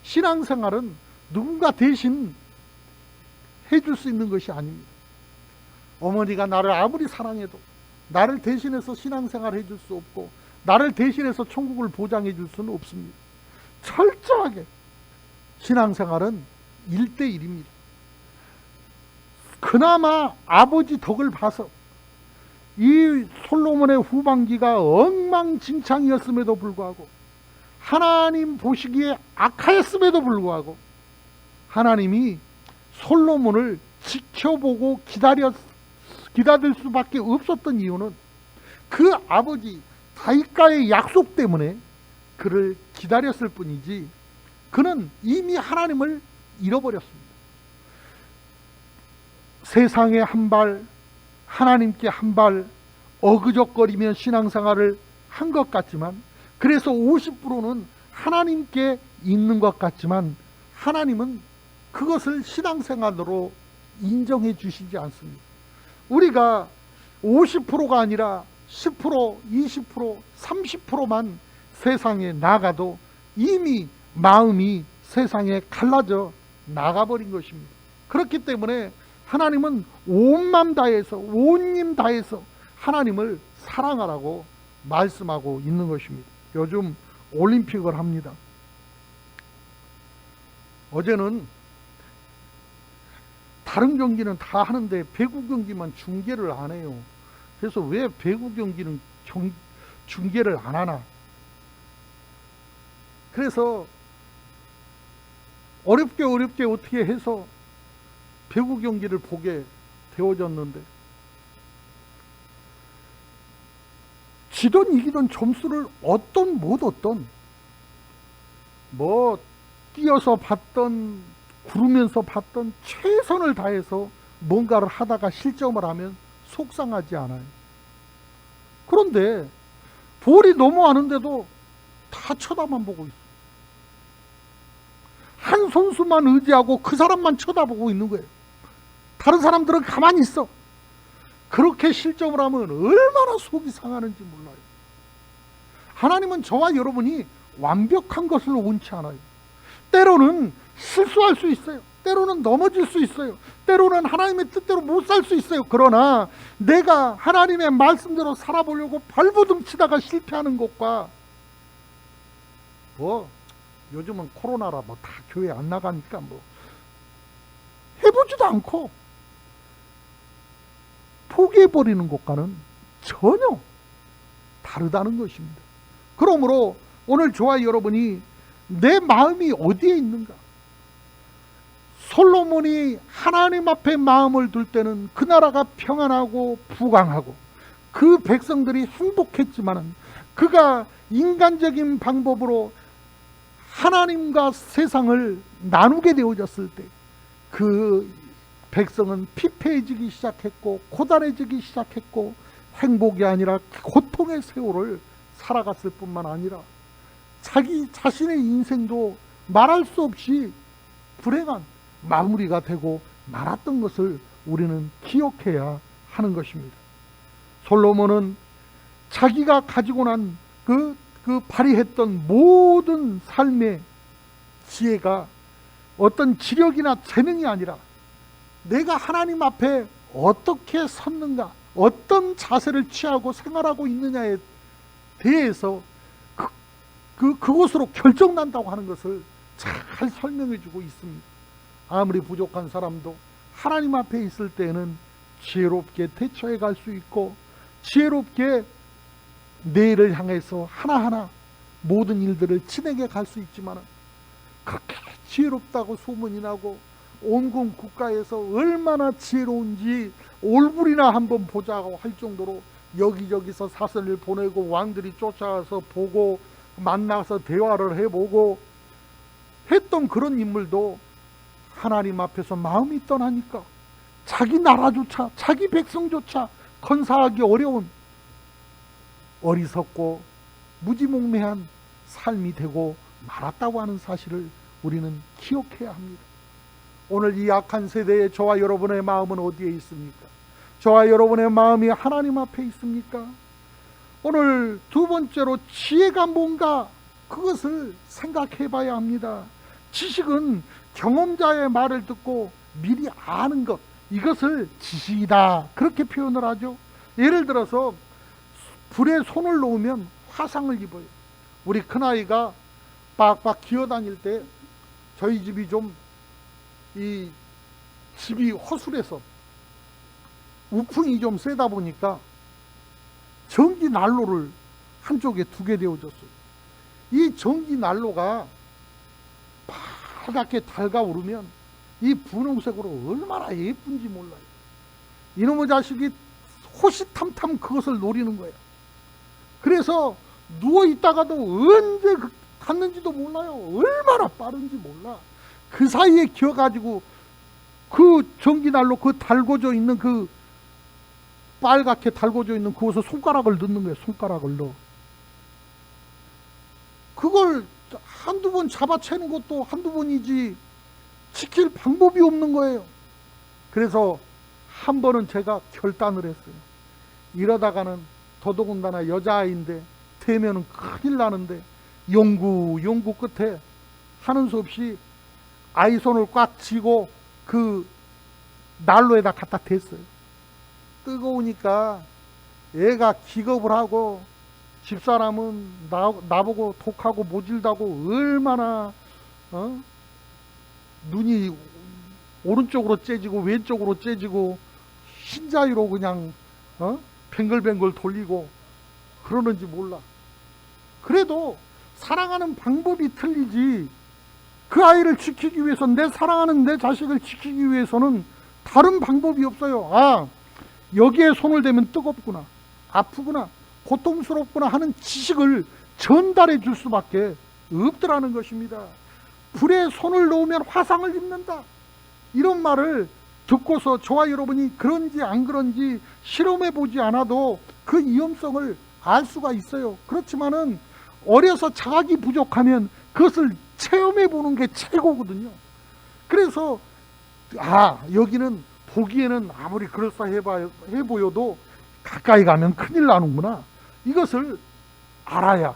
[SPEAKER 2] 신앙생활은 누군가 대신 해줄 수 있는 것이 아닙니다. 어머니가 나를 아무리 사랑해도 나를 대신해서 신앙생활을 해줄 수 없고 나를 대신해서 천국을 보장해 줄 수는 없습니다. 철저하게 신앙생활은 1대1입니다. 그나마 아버지 덕을 봐서 이 솔로몬의 후반기가 엉망진창이었음에도 불구하고, 하나님 보시기에 악하였음에도 불구하고 하나님이 솔로몬을 지켜보고 기다릴 수밖에 없었던 이유는 그 아버지 다윗과의 약속 때문에 그를 기다렸을 뿐이지 그는 이미 하나님을 잃어버렸습니다. 세상에 한 발, 하나님께 한 발 어그적거리며 신앙생활을 한 것 같지만, 그래서 50%는 하나님께 있는 것 같지만 하나님은 그것을 신앙생활로 인정해 주시지 않습니다. 우리가 50%가 아니라 10%, 20%, 30%만 세상에 나가도 이미 마음이 세상에 갈라져 나가버린 것입니다. 그렇기 때문에 하나님은 온 맘 다해서 온 힘 다해서 하나님을 사랑하라고 말씀하고 있는 것입니다. 요즘 올림픽을 합니다. 어제는 다른 경기는 다 하는데 배구 경기만 중계를 안 해요. 그래서 왜 배구 경기는 중계를 안 하나? 그래서 어렵게 어떻게 해서 배구 경기를 보게 되어졌는데, 지던 이기던 점수를 얻던 못 얻던, 뭐 뛰어서 봤던 구르면서 봤던 최선을 다해서 뭔가를 하다가 실점을 하면 속상하지 않아요. 그런데 볼이 넘어가는데도 다 쳐다만 보고 있어. 한 선수만 의지하고 그 사람만 쳐다보고 있는 거예요. 다른 사람들은 가만히 있어. 그렇게 실점을 하면 얼마나 속이 상하는지 몰라요. 하나님은 저와 여러분이 완벽한 것을 원치 않아요. 때로는 실수할 수 있어요. 때로는 넘어질 수 있어요. 때로는 하나님의 뜻대로 못 살 수 있어요. 그러나 내가 하나님의 말씀대로 살아보려고 발버둥 치다가 실패하는 것과, 뭐 요즘은 코로나라 뭐 다 교회 안 나가니까 뭐 해보지도 않고 포기해버리는 것과는 전혀 다르다는 것입니다. 그러므로 오늘 저와 여러분이 내 마음이 어디에 있는가? 솔로몬이 하나님 앞에 마음을 둘 때는 그 나라가 평안하고 부강하고 그 백성들이 행복했지만은, 그가 인간적인 방법으로 하나님과 세상을 나누게 되어졌을 때 그 백성은 피폐해지기 시작했고 고단해지기 시작했고, 행복이 아니라 고통의 세월을 살아갔을 뿐만 아니라 자기 자신의 인생도 말할 수 없이 불행한 마무리가 되고 말았던 것을 우리는 기억해야 하는 것입니다. 솔로몬은 자기가 가지고 난 그 발휘했던 모든 삶의 지혜가 어떤 지력이나 재능이 아니라 내가 하나님 앞에 어떻게 섰는가, 어떤 자세를 취하고 생활하고 있느냐에 대해서 그것으로 결정난다고 하는 것을 잘 설명해 주고 있습니다. 아무리 부족한 사람도 하나님 앞에 있을 때는 지혜롭게 대처해 갈 수 있고, 지혜롭게 내일을 향해서 하나하나 모든 일들을 진행해 갈 수 있지만, 그렇게 지혜롭다고 소문이 나고 온갖 국가에서 얼마나 지혜로운지 얼굴이나 한번 보자고 할 정도로 여기저기서 사선을 보내고 왕들이 쫓아와서 보고 만나서 대화를 해보고 했던 그런 인물도 하나님 앞에서 마음이 떠나니까 자기 나라조차 자기 백성조차 건사하기 어려운 어리석고 무지몽매한 삶이 되고 말았다고 하는 사실을 우리는 기억해야 합니다. 오늘 이 악한 세대에 저와 여러분의 마음은 어디에 있습니까? 저와 여러분의 마음이 하나님 앞에 있습니까? 오늘 두 번째로 지혜가 뭔가, 그것을 생각해 봐야 합니다. 지식은 경험자의 말을 듣고 미리 아는 것, 이것을 지식이다, 그렇게 표현을 하죠. 예를 들어서 불에 손을 놓으면 화상을 입어요. 우리 큰아이가 빡빡 기어다닐 때 저희 집이 이 집이 허술해서 우풍이 좀 세다 보니까 전기 난로를 한쪽에 두게 되어졌어요. 이 전기 난로가 파랗게 달가오르면 이 분홍색으로 얼마나 예쁜지 몰라요. 이놈의 자식이 호시탐탐 그것을 노리는 거예요. 그래서 누워있다가도 언제 갔는지도 몰라요. 얼마나 빠른지 몰라. 그 사이에 기어가지고 그 전기난로 그 달궈져 있는 그 빨갛게 달궈져 있는 그곳에 손가락을 넣는 거예요. 손가락을 넣어. 그걸 한두 번 잡아채는 것도 한두 번이지 지킬 방법이 없는 거예요. 그래서 한 번은 제가 결단을 했어요. 이러다가는 더더군다나 여자아이인데 되면은 큰일 나는데 연구 끝에 하는 수 없이 아이 손을 꽉 쥐고 그 난로에다 갖다 댔어요. 뜨거우니까 애가 기겁을 하고 집사람은 나보고 독하고 모질다고 얼마나 눈이 오른쪽으로 째지고 왼쪽으로 째지고 흰자위로 그냥 뱅글뱅글 돌리고 그러는지 몰라. 그래도 사랑하는 방법이 틀리지, 그 아이를 지키기 위해서, 내 사랑하는 내 자식을 지키기 위해서는 다른 방법이 없어요. 아, 여기에 손을 대면 뜨겁구나, 아프구나, 고통스럽구나 하는 지식을 전달해 줄 수밖에 없더라는 것입니다. 불에 손을 놓으면 화상을 입는다, 이런 말을 듣고서 저와 여러분이 그런지 안 그런지 실험해 보지 않아도 그 위험성을 알 수가 있어요. 그렇지만은 어려서 자각이 부족하면 그것을 체험해 보는 게 최고거든요. 그래서 여기는 보기에는 아무리 그럴싸해 보여도 가까이 가면 큰일 나는구나, 이것을 알아야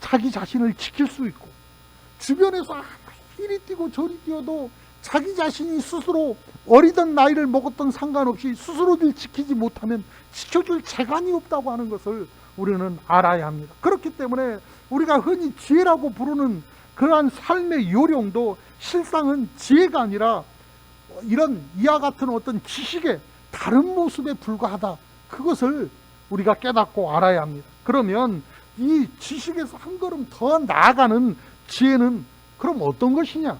[SPEAKER 2] 자기 자신을 지킬 수 있고, 주변에서 이리 뛰고 저리 뛰어도 자기 자신이 스스로 어리던 나이를 먹었던 상관없이 스스로를 지키지 못하면 지켜줄 재간이 없다고 하는 것을 우리는 알아야 합니다. 그렇기 때문에 우리가 흔히 지혜라고 부르는 그러한 삶의 요령도 실상은 지혜가 아니라 이런 이와 같은 어떤 지식의 다른 모습에 불과하다, 그것을 우리가 깨닫고 알아야 합니다. 그러면 이 지식에서 한 걸음 더 나아가는 지혜는 그럼 어떤 것이냐?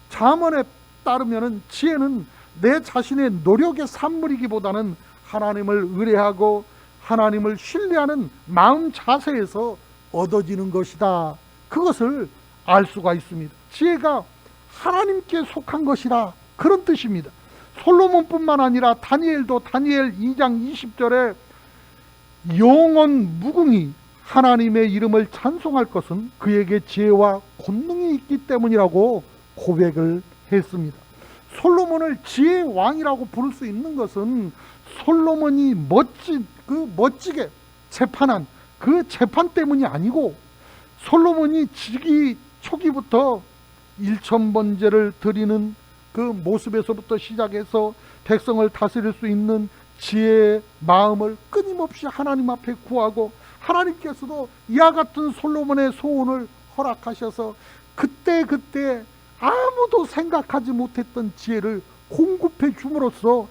[SPEAKER 2] 잠언에 따르면 지혜는 내 자신의 노력의 산물이기보다는 하나님을 의뢰하고 하나님을 신뢰하는 마음 자세에서 얻어지는 것이다, 그것을 알 수가 있습니다. 지혜가 하나님께 속한 것이라, 그런 뜻입니다. 솔로몬뿐만 아니라 다니엘도 다니엘 2장 20절에 영원 무궁히 하나님의 이름을 찬송할 것은 그에게 지혜와 권능이 있기 때문이라고 고백을 했습니다. 솔로몬을 지혜의 왕이라고 부를 수 있는 것은 솔로몬이 멋지게 재판한 그 재판 때문이 아니고, 솔로몬이 지기 초기부터 1000번제를 드리는 그 모습에서부터 시작해서 백성을 다스릴 수 있는 지혜의 마음을 끊임없이 하나님 앞에 구하고, 하나님께서도 이와 같은 솔로몬의 소원을 허락하셔서 그때 아무도 생각하지 못했던 지혜를 공급해 줌으로써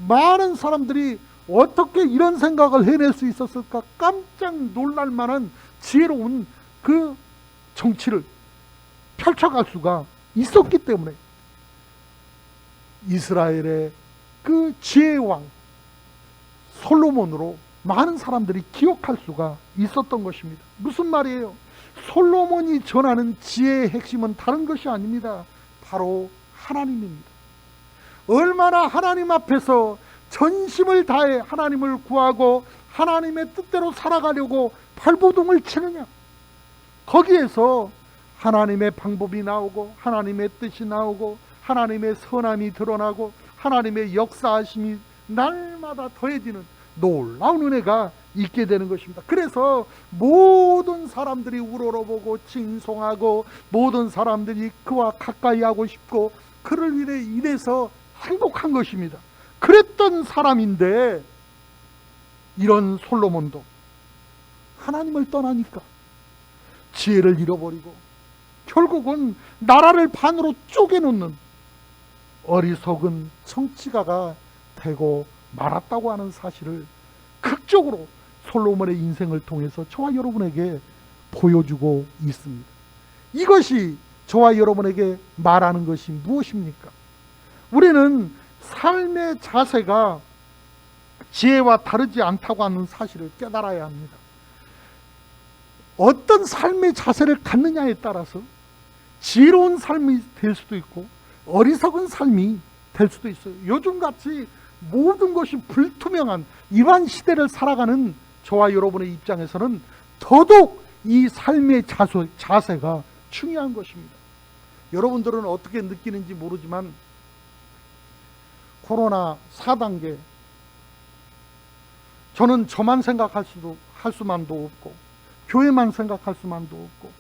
[SPEAKER 2] 많은 사람들이 어떻게 이런 생각을 해낼 수 있었을까 깜짝 놀랄 만한 지혜로운 그 정치를 펼쳐갈 수가 있었기 때문에 이스라엘의 그 지혜의 왕 솔로몬으로 많은 사람들이 기억할 수가 있었던 것입니다. 무슨 말이에요? 솔로몬이 전하는 지혜의 핵심은 다른 것이 아닙니다. 바로 하나님입니다. 얼마나 하나님 앞에서 전심을 다해 하나님을 구하고 하나님의 뜻대로 살아가려고 발버둥을 치느냐, 거기에서 하나님의 방법이 나오고 하나님의 뜻이 나오고 하나님의 선함이 드러나고 하나님의 역사하심이 날마다 더해지는 놀라운 은혜가 있게 되는 것입니다. 그래서 모든 사람들이 우러러보고 칭송하고 모든 사람들이 그와 가까이 하고 싶고 그를 인해서 행복한 것입니다. 그랬던 사람인데 이런 솔로몬도 하나님을 떠나니까 지혜를 잃어버리고 결국은 나라를 반으로 쪼개놓는 어리석은 정치가가 되고 말았다고 하는 사실을 극적으로 솔로몬의 인생을 통해서 저와 여러분에게 보여주고 있습니다. 이것이 저와 여러분에게 말하는 것이 무엇입니까? 우리는 삶의 자세가 지혜와 다르지 않다고 하는 사실을 깨달아야 합니다. 어떤 삶의 자세를 갖느냐에 따라서 지혜로운 삶이 될 수도 있고 어리석은 삶이 될 수도 있어요. 요즘같이 모든 것이 불투명한 이러한 시대를 살아가는 저와 여러분의 입장에서는 더더욱 이 삶의 자세가 중요한 것입니다. 여러분들은 어떻게 느끼는지 모르지만 코로나 4단계 저는 저만 생각할 수만도 없고 교회만 생각할 수만도 없고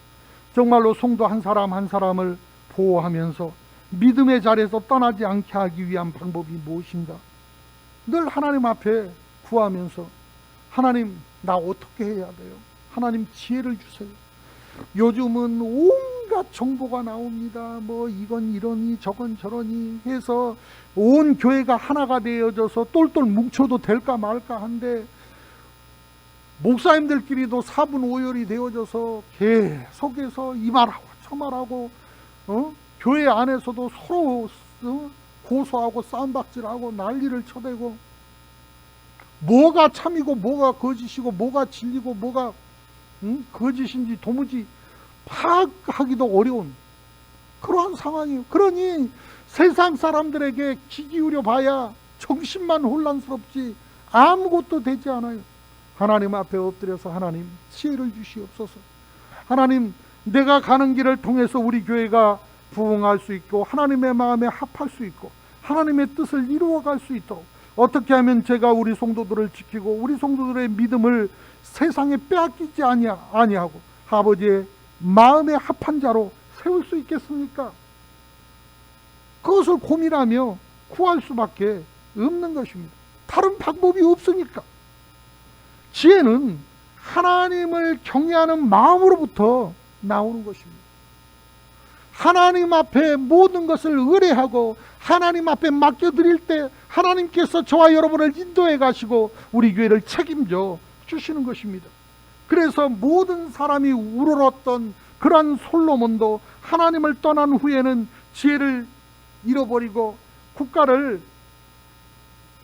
[SPEAKER 2] 정말로 성도 한 사람 한 사람을 보호하면서 믿음의 자리에서 떠나지 않게 하기 위한 방법이 무엇인가? 늘 하나님 앞에 구하면서 하나님, 나 어떻게 해야 돼요? 하나님 지혜를 주세요. 요즘은 온갖 정보가 나옵니다. 뭐 이건 이러니 저건 저러니 해서 온 교회가 하나가 되어져서 똘똘 뭉쳐도 될까 말까 한데, 목사님들끼리도 사분오열이 되어져서 계속해서 이 말하고 저 말하고 교회 안에서도 서로 고소하고 싸움박질하고 난리를 쳐대고, 뭐가 참이고 뭐가 거짓이고 뭐가 진리고 뭐가 거짓인지 도무지 파악하기도 어려운 그러한 상황이에요. 그러니 세상 사람들에게 귀 기울여 봐야 정신만 혼란스럽지 아무것도 되지 않아요. 하나님 앞에 엎드려서 하나님 지혜를 주시옵소서. 하나님, 내가 가는 길을 통해서 우리 교회가 부흥할 수 있고 하나님의 마음에 합할 수 있고 하나님의 뜻을 이루어갈 수 있도록 어떻게 하면 제가 우리 성도들을 지키고 우리 성도들의 믿음을 세상에 빼앗기지 아니하고 아버지의 마음에 합한 자로 세울 수 있겠습니까? 그것을 고민하며 구할 수밖에 없는 것입니다. 다른 방법이 없으니까. 지혜는 하나님을 경외하는 마음으로부터 나오는 것입니다. 하나님 앞에 모든 것을 의뢰하고 하나님 앞에 맡겨드릴 때 하나님께서 저와 여러분을 인도해 가시고 우리 교회를 책임져 주시는 것입니다. 그래서 모든 사람이 우러렀던 그러한 솔로몬도 하나님을 떠난 후에는 지혜를 잃어버리고 국가를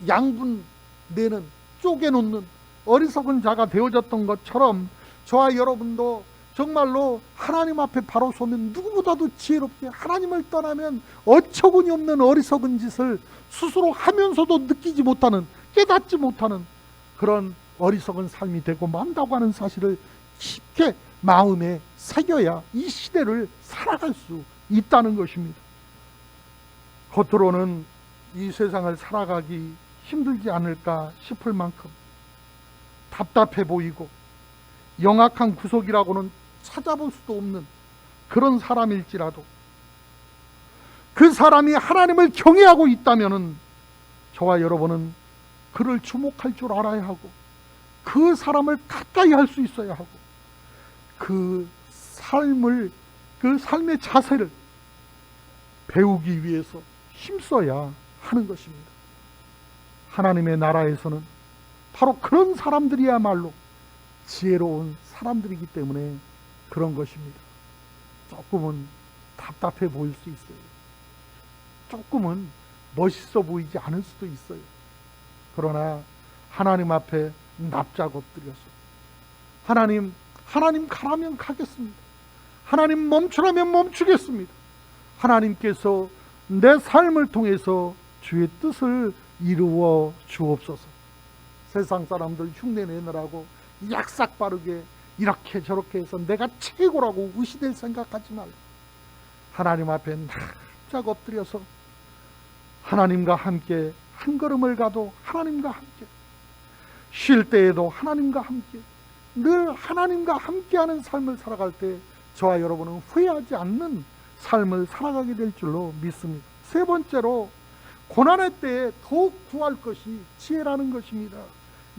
[SPEAKER 2] 양분내는, 쪼개놓는 어리석은 자가 되어졌던 것처럼 저와 여러분도 정말로 하나님 앞에 바로 서면 누구보다도 지혜롭게, 하나님을 떠나면 어처구니 없는 어리석은 짓을 스스로 하면서도 느끼지 못하는, 깨닫지 못하는 그런 어리석은 삶이 되고 만다고 하는 사실을 깊게 마음에 새겨야 이 시대를 살아갈 수 있다는 것입니다. 겉으로는 이 세상을 살아가기 힘들지 않을까 싶을 만큼 답답해 보이고 영악한 구석이라고는 찾아볼 수도 없는 그런 사람일지라도 그 사람이 하나님을 경외하고 있다면 저와 여러분은 그를 주목할 줄 알아야 하고 그 사람을 가까이 할 수 있어야 하고 그 삶의 자세를 배우기 위해서 힘써야 하는 것입니다. 하나님의 나라에서는 바로 그런 사람들이야말로 지혜로운 사람들이기 때문에 그런 것입니다. 조금은 답답해 보일 수 있어요. 조금은 멋있어 보이지 않을 수도 있어요. 그러나 하나님 앞에 납작 엎드려서 하나님 가라면 가겠습니다. 하나님 멈추라면 멈추겠습니다. 하나님께서 내 삶을 통해서 주의 뜻을 이루어 주옵소서. 세상 사람들 흉내 내느라고 약삭 빠르게 이렇게 저렇게 해서 내가 최고라고 의시될 생각하지 말고 하나님 앞에 납작 엎드려서 하나님과 함께 한 걸음을 가도 하나님과 함께, 쉴 때에도 하나님과 함께, 늘 하나님과 함께하는 삶을 살아갈 때 저와 여러분은 후회하지 않는 삶을 살아가게 될 줄로 믿습니다. 세 번째로, 고난의 때에 더욱 구할 것이 지혜라는 것입니다.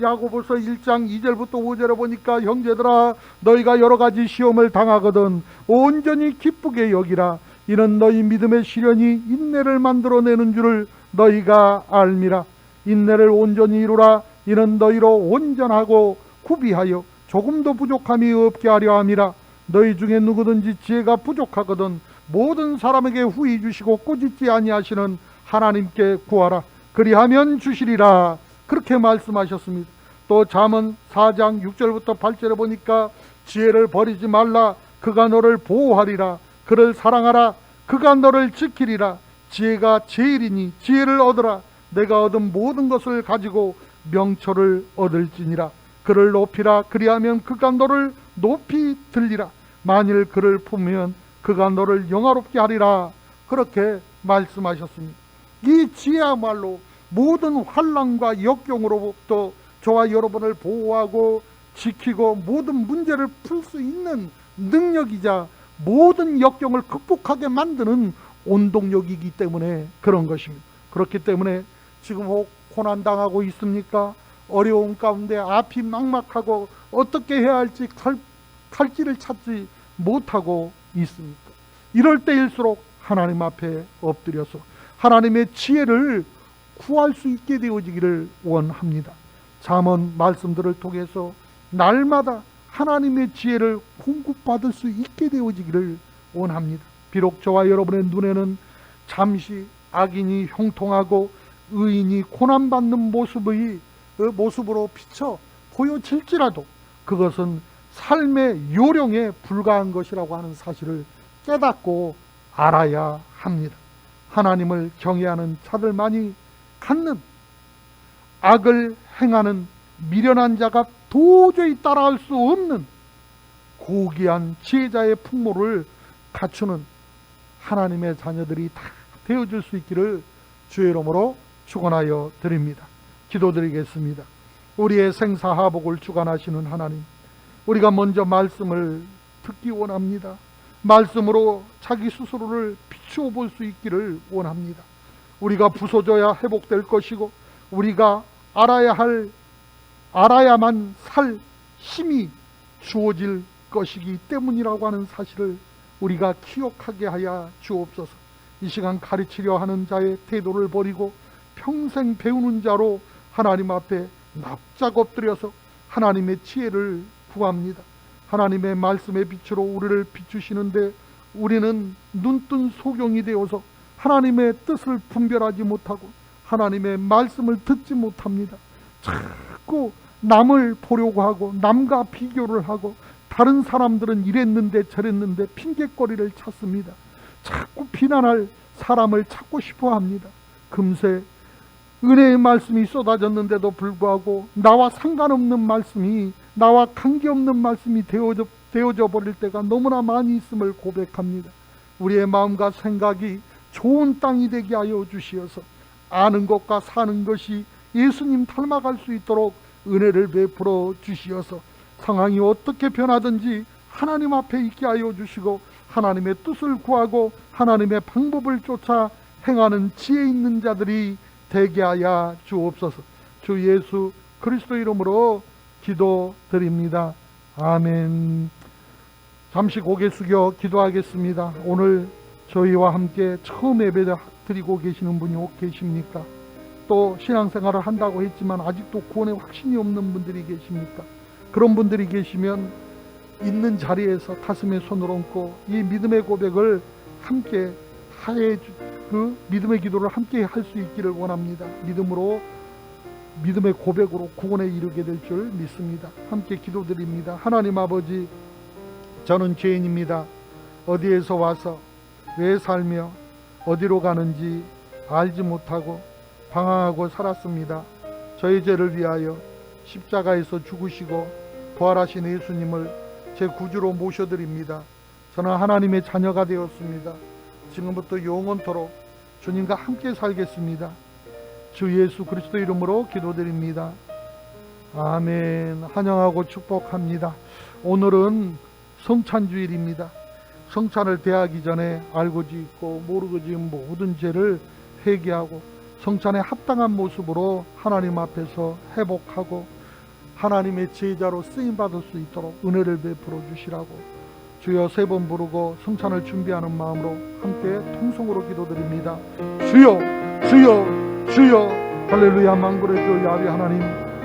[SPEAKER 2] 야고보서 1장 2절부터 5절에 보니까 형제들아 너희가 여러 가지 시험을 당하거든 온전히 기쁘게 여기라. 이는 너희 믿음의 시련이 인내를 만들어내는 줄을 너희가 알미라. 인내를 온전히 이루라. 이는 너희로 온전하고 구비하여 조금도 부족함이 없게 하려 함이라. 너희 중에 누구든지 지혜가 부족하거든 모든 사람에게 후히 주시고 꾸짖지 아니하시는 하나님께 구하라. 그리하면 주시리라. 그렇게 말씀하셨습니다. 또 잠언 4장 6절부터 8절에 보니까 지혜를 버리지 말라. 그가 너를 보호하리라. 그를 사랑하라. 그가 너를 지키리라. 지혜가 제일이니 지혜를 얻으라. 내가 얻은 모든 것을 가지고 명철을 얻을지니라. 그를 높이라. 그리하면 그가 너를 높이 들리라. 만일 그를 품으면 그가 너를 영화롭게 하리라. 그렇게 말씀하셨습니다. 이 지혜야말로 모든 환난과 역경으로부터 저와 여러분을 보호하고 지키고 모든 문제를 풀 수 있는 능력이자 모든 역경을 극복하게 만드는 원동력이기 때문에 그런 것입니다. 그렇기 때문에 지금 혹 고난당하고 있습니까? 어려운 가운데 앞이 막막하고 어떻게 해야 할지 갈 길을 찾지 못하고 있습니까? 이럴 때일수록 하나님 앞에 엎드려서 하나님의 지혜를 구할 수 있게 되어지기를 원합니다. 잠언 말씀들을 통해서 날마다 하나님의 지혜를 공급받을 수 있게 되어지기를 원합니다. 비록 저와 여러분의 눈에는 잠시 악인이 형통하고 의인이 고난받는 모습으로 비쳐 보여질지라도 그것은 삶의 요령에 불과한 것이라고 하는 사실을 깨닫고 알아야 합니다. 하나님을 경외하는 자들만이 갖는 악을 행하는 미련한 자가 도저히 따라할 수 없는 고귀한 지혜자의 풍모를 갖추는 하나님의 자녀들이 다 되어줄 수 있기를 주의 이름으로 축원하여 드립니다. 기도드리겠습니다. 우리의 생사하복을 주관하시는 하나님, 우리가 먼저 말씀을 듣기 원합니다. 말씀으로 자기 스스로를 비추어 볼 수 있기를 원합니다. 우리가 부서져야 회복될 것이고 우리가 알아야만 살 힘이 주어질 것이기 때문이라고 하는 사실을 우리가 기억하게 하여 주옵소서. 이 시간 가르치려 하는 자의 태도를 버리고 평생 배우는 자로 하나님 앞에 납작 엎드려서 하나님의 지혜를 구합니다. 하나님의 말씀의 빛으로 우리를 비추시는데 우리는 눈뜬 소경이 되어서 하나님의 뜻을 분별하지 못하고 하나님의 말씀을 듣지 못합니다. 자꾸 남을 보려고 하고 남과 비교를 하고 다른 사람들은 이랬는데 저랬는데 핑계거리를 찾습니다. 자꾸 비난할 사람을 찾고 싶어 합니다. 금세 은혜의 말씀이 쏟아졌는데도 불구하고 나와 상관없는 말씀이, 나와 관계없는 말씀이 되어져 버릴 때가 너무나 많이 있음을 고백합니다. 우리의 마음과 생각이 좋은 땅이 되게 하여 주시어서 아는 것과 사는 것이 예수님 닮아갈 수 있도록 은혜를 베풀어 주시어서 상황이 어떻게 변하든지 하나님 앞에 있게 하여 주시고 하나님의 뜻을 구하고 하나님의 방법을 쫓아 행하는 지혜 있는 자들이 되게 하여 주옵소서. 주 예수 그리스도 이름으로 기도드립니다. 아멘. 잠시 고개 숙여 기도하겠습니다. 오늘 저희와 함께 처음 예배 드리고 계시는 분이 혹 계십니까? 또 신앙생활을 한다고 했지만 아직도 구원에 확신이 없는 분들이 계십니까? 그런 분들이 계시면 있는 자리에서 가슴에 손을 얹고 이 믿음의 고백을 함께 그 믿음의 기도를 함께 할 수 있기를 원합니다. 믿음의 고백으로 구원에 이르게 될 줄 믿습니다. 함께 기도드립니다. 하나님 아버지, 저는 죄인입니다. 어디에서 와서 왜 살며 어디로 가는지 알지 못하고 방황하고 살았습니다. 저의 죄를 위하여 십자가에서 죽으시고 부활하신 예수님을 제 구주로 모셔드립니다. 저는 하나님의 자녀가 되었습니다. 지금부터 영원토록 주님과 함께 살겠습니다. 주 예수 그리스도 이름으로 기도드립니다. 아멘. 환영하고 축복합니다. 오늘은 성찬주일입니다. 성찬을 대하기 전에 알고 짓고 모르고 지은 모든 죄를 회개하고 성찬에 합당한 모습으로 하나님 앞에서 회복하고 하나님의 제자로 쓰임받을 수 있도록 은혜를 베풀어 주시라고 주여 3번 부르고 성찬을 준비하는 마음으로 함께 통성으로 기도드립니다. 주여 주여 주여. 할렐루야. 만군의 주 야훼 하나님,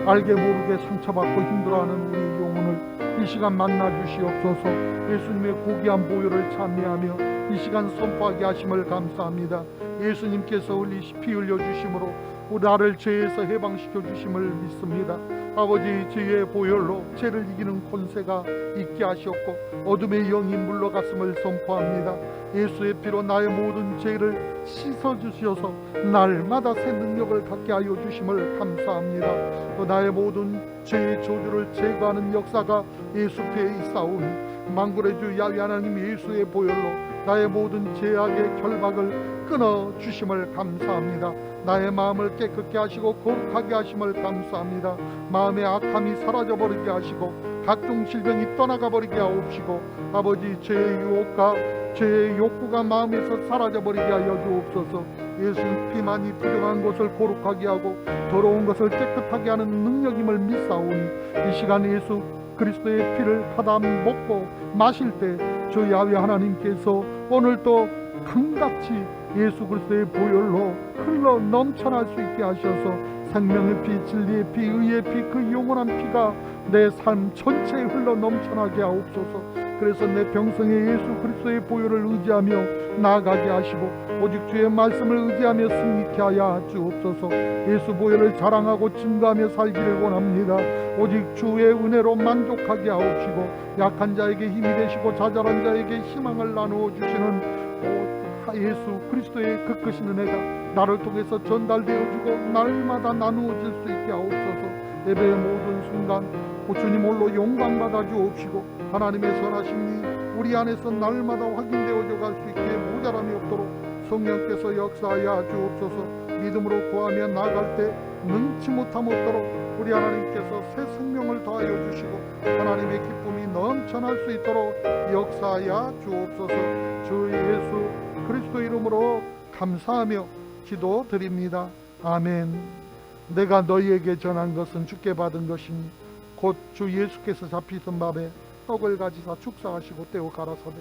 [SPEAKER 2] 알게 모르게 상처받고 힘들어하는 우리 영혼을 이 시간 만나 주시옵소서. 예수님의 고귀한 보혈을 찬미하며 이 시간 선포하게 하심을 감사합니다. 예수님께서 피 흘려 주심으로 나를 죄에서 해방시켜 주심을 믿습니다. 아버지, 주의 보혈로 죄를 이기는 권세가 있게 하셨고 어둠의 영이 물러갔음을 선포합니다. 예수의 피로 나의 모든 죄를 씻어주셔서 날마다 새 능력을 갖게 하여 주심을 감사합니다. 나의 모든 죄의 저주를 제거하는 역사가 예수 피에 있사오니 만군의 주 야훼 하나님 예수의 보혈로 나의 모든 죄악의 결박을 끊어 주심을 감사합니다. 나의 마음을 깨끗게 하시고 거룩하게 하심을 감사합니다. 마음의 악함이 사라져버리게 하시고 각종 질병이 떠나가버리게 하옵시고 아버지 죄의 유혹과 죄의 욕구가 마음에서 사라져버리게 하여 주옵소서. 예수 피만이 부정한 것을 거룩하게 하고 더러운 것을 깨끗하게 하는 능력임을 믿사오니 이 시간 예수 그리스도의 피를 받아 먹고 마실 때 주 야훼 하나님께서 오늘도 강같이 예수 그리스도의 보혈로 흘러 넘쳐날 수 있게 하셔서 생명의 피, 진리의 피, 의의 피, 그 영원한 피가 내 삶 전체에 흘러 넘쳐나게 하옵소서. 그래서 내 병성에 예수 그리스도의 보혈을 의지하며 나아가게 하시고 오직 주의 말씀을 의지하며 승리케 하여 주옵소서. 예수 보혈을 자랑하고 증거하며 살기를 원합니다. 오직 주의 은혜로 만족하게 하옵시고 약한 자에게 힘이 되시고 좌절한 자에게 희망을 나누어 주시는 예수 그리스도의 그 크신 은혜가 나를 통해서 전달되어주고 날마다 나누어질 수 있게 하옵소서. 예배의 모든 순간 주님 홀로 영광받아 주옵시고 하나님의 선하심이 우리 안에서 날마다 확인되어져 갈 수 있게 모자람이 없도록 성령께서 역사하여 주옵소서. 믿음으로 구하며 나아갈 때 능치 못함 없도록 우리 하나님께서 새 생명을 더하여 주시고 하나님의 기쁨이 넘쳐날 수 있도록 역사하여 주옵소서. 주 예수 그리스도 이름으로 감사하며 기도드립니다. 아멘. 내가 너희에게 전한 것은 주께 받은 것이니 곧 주 예수께서 잡히던 밤에 떡을 가지사 축사하시고 떼어 가라사대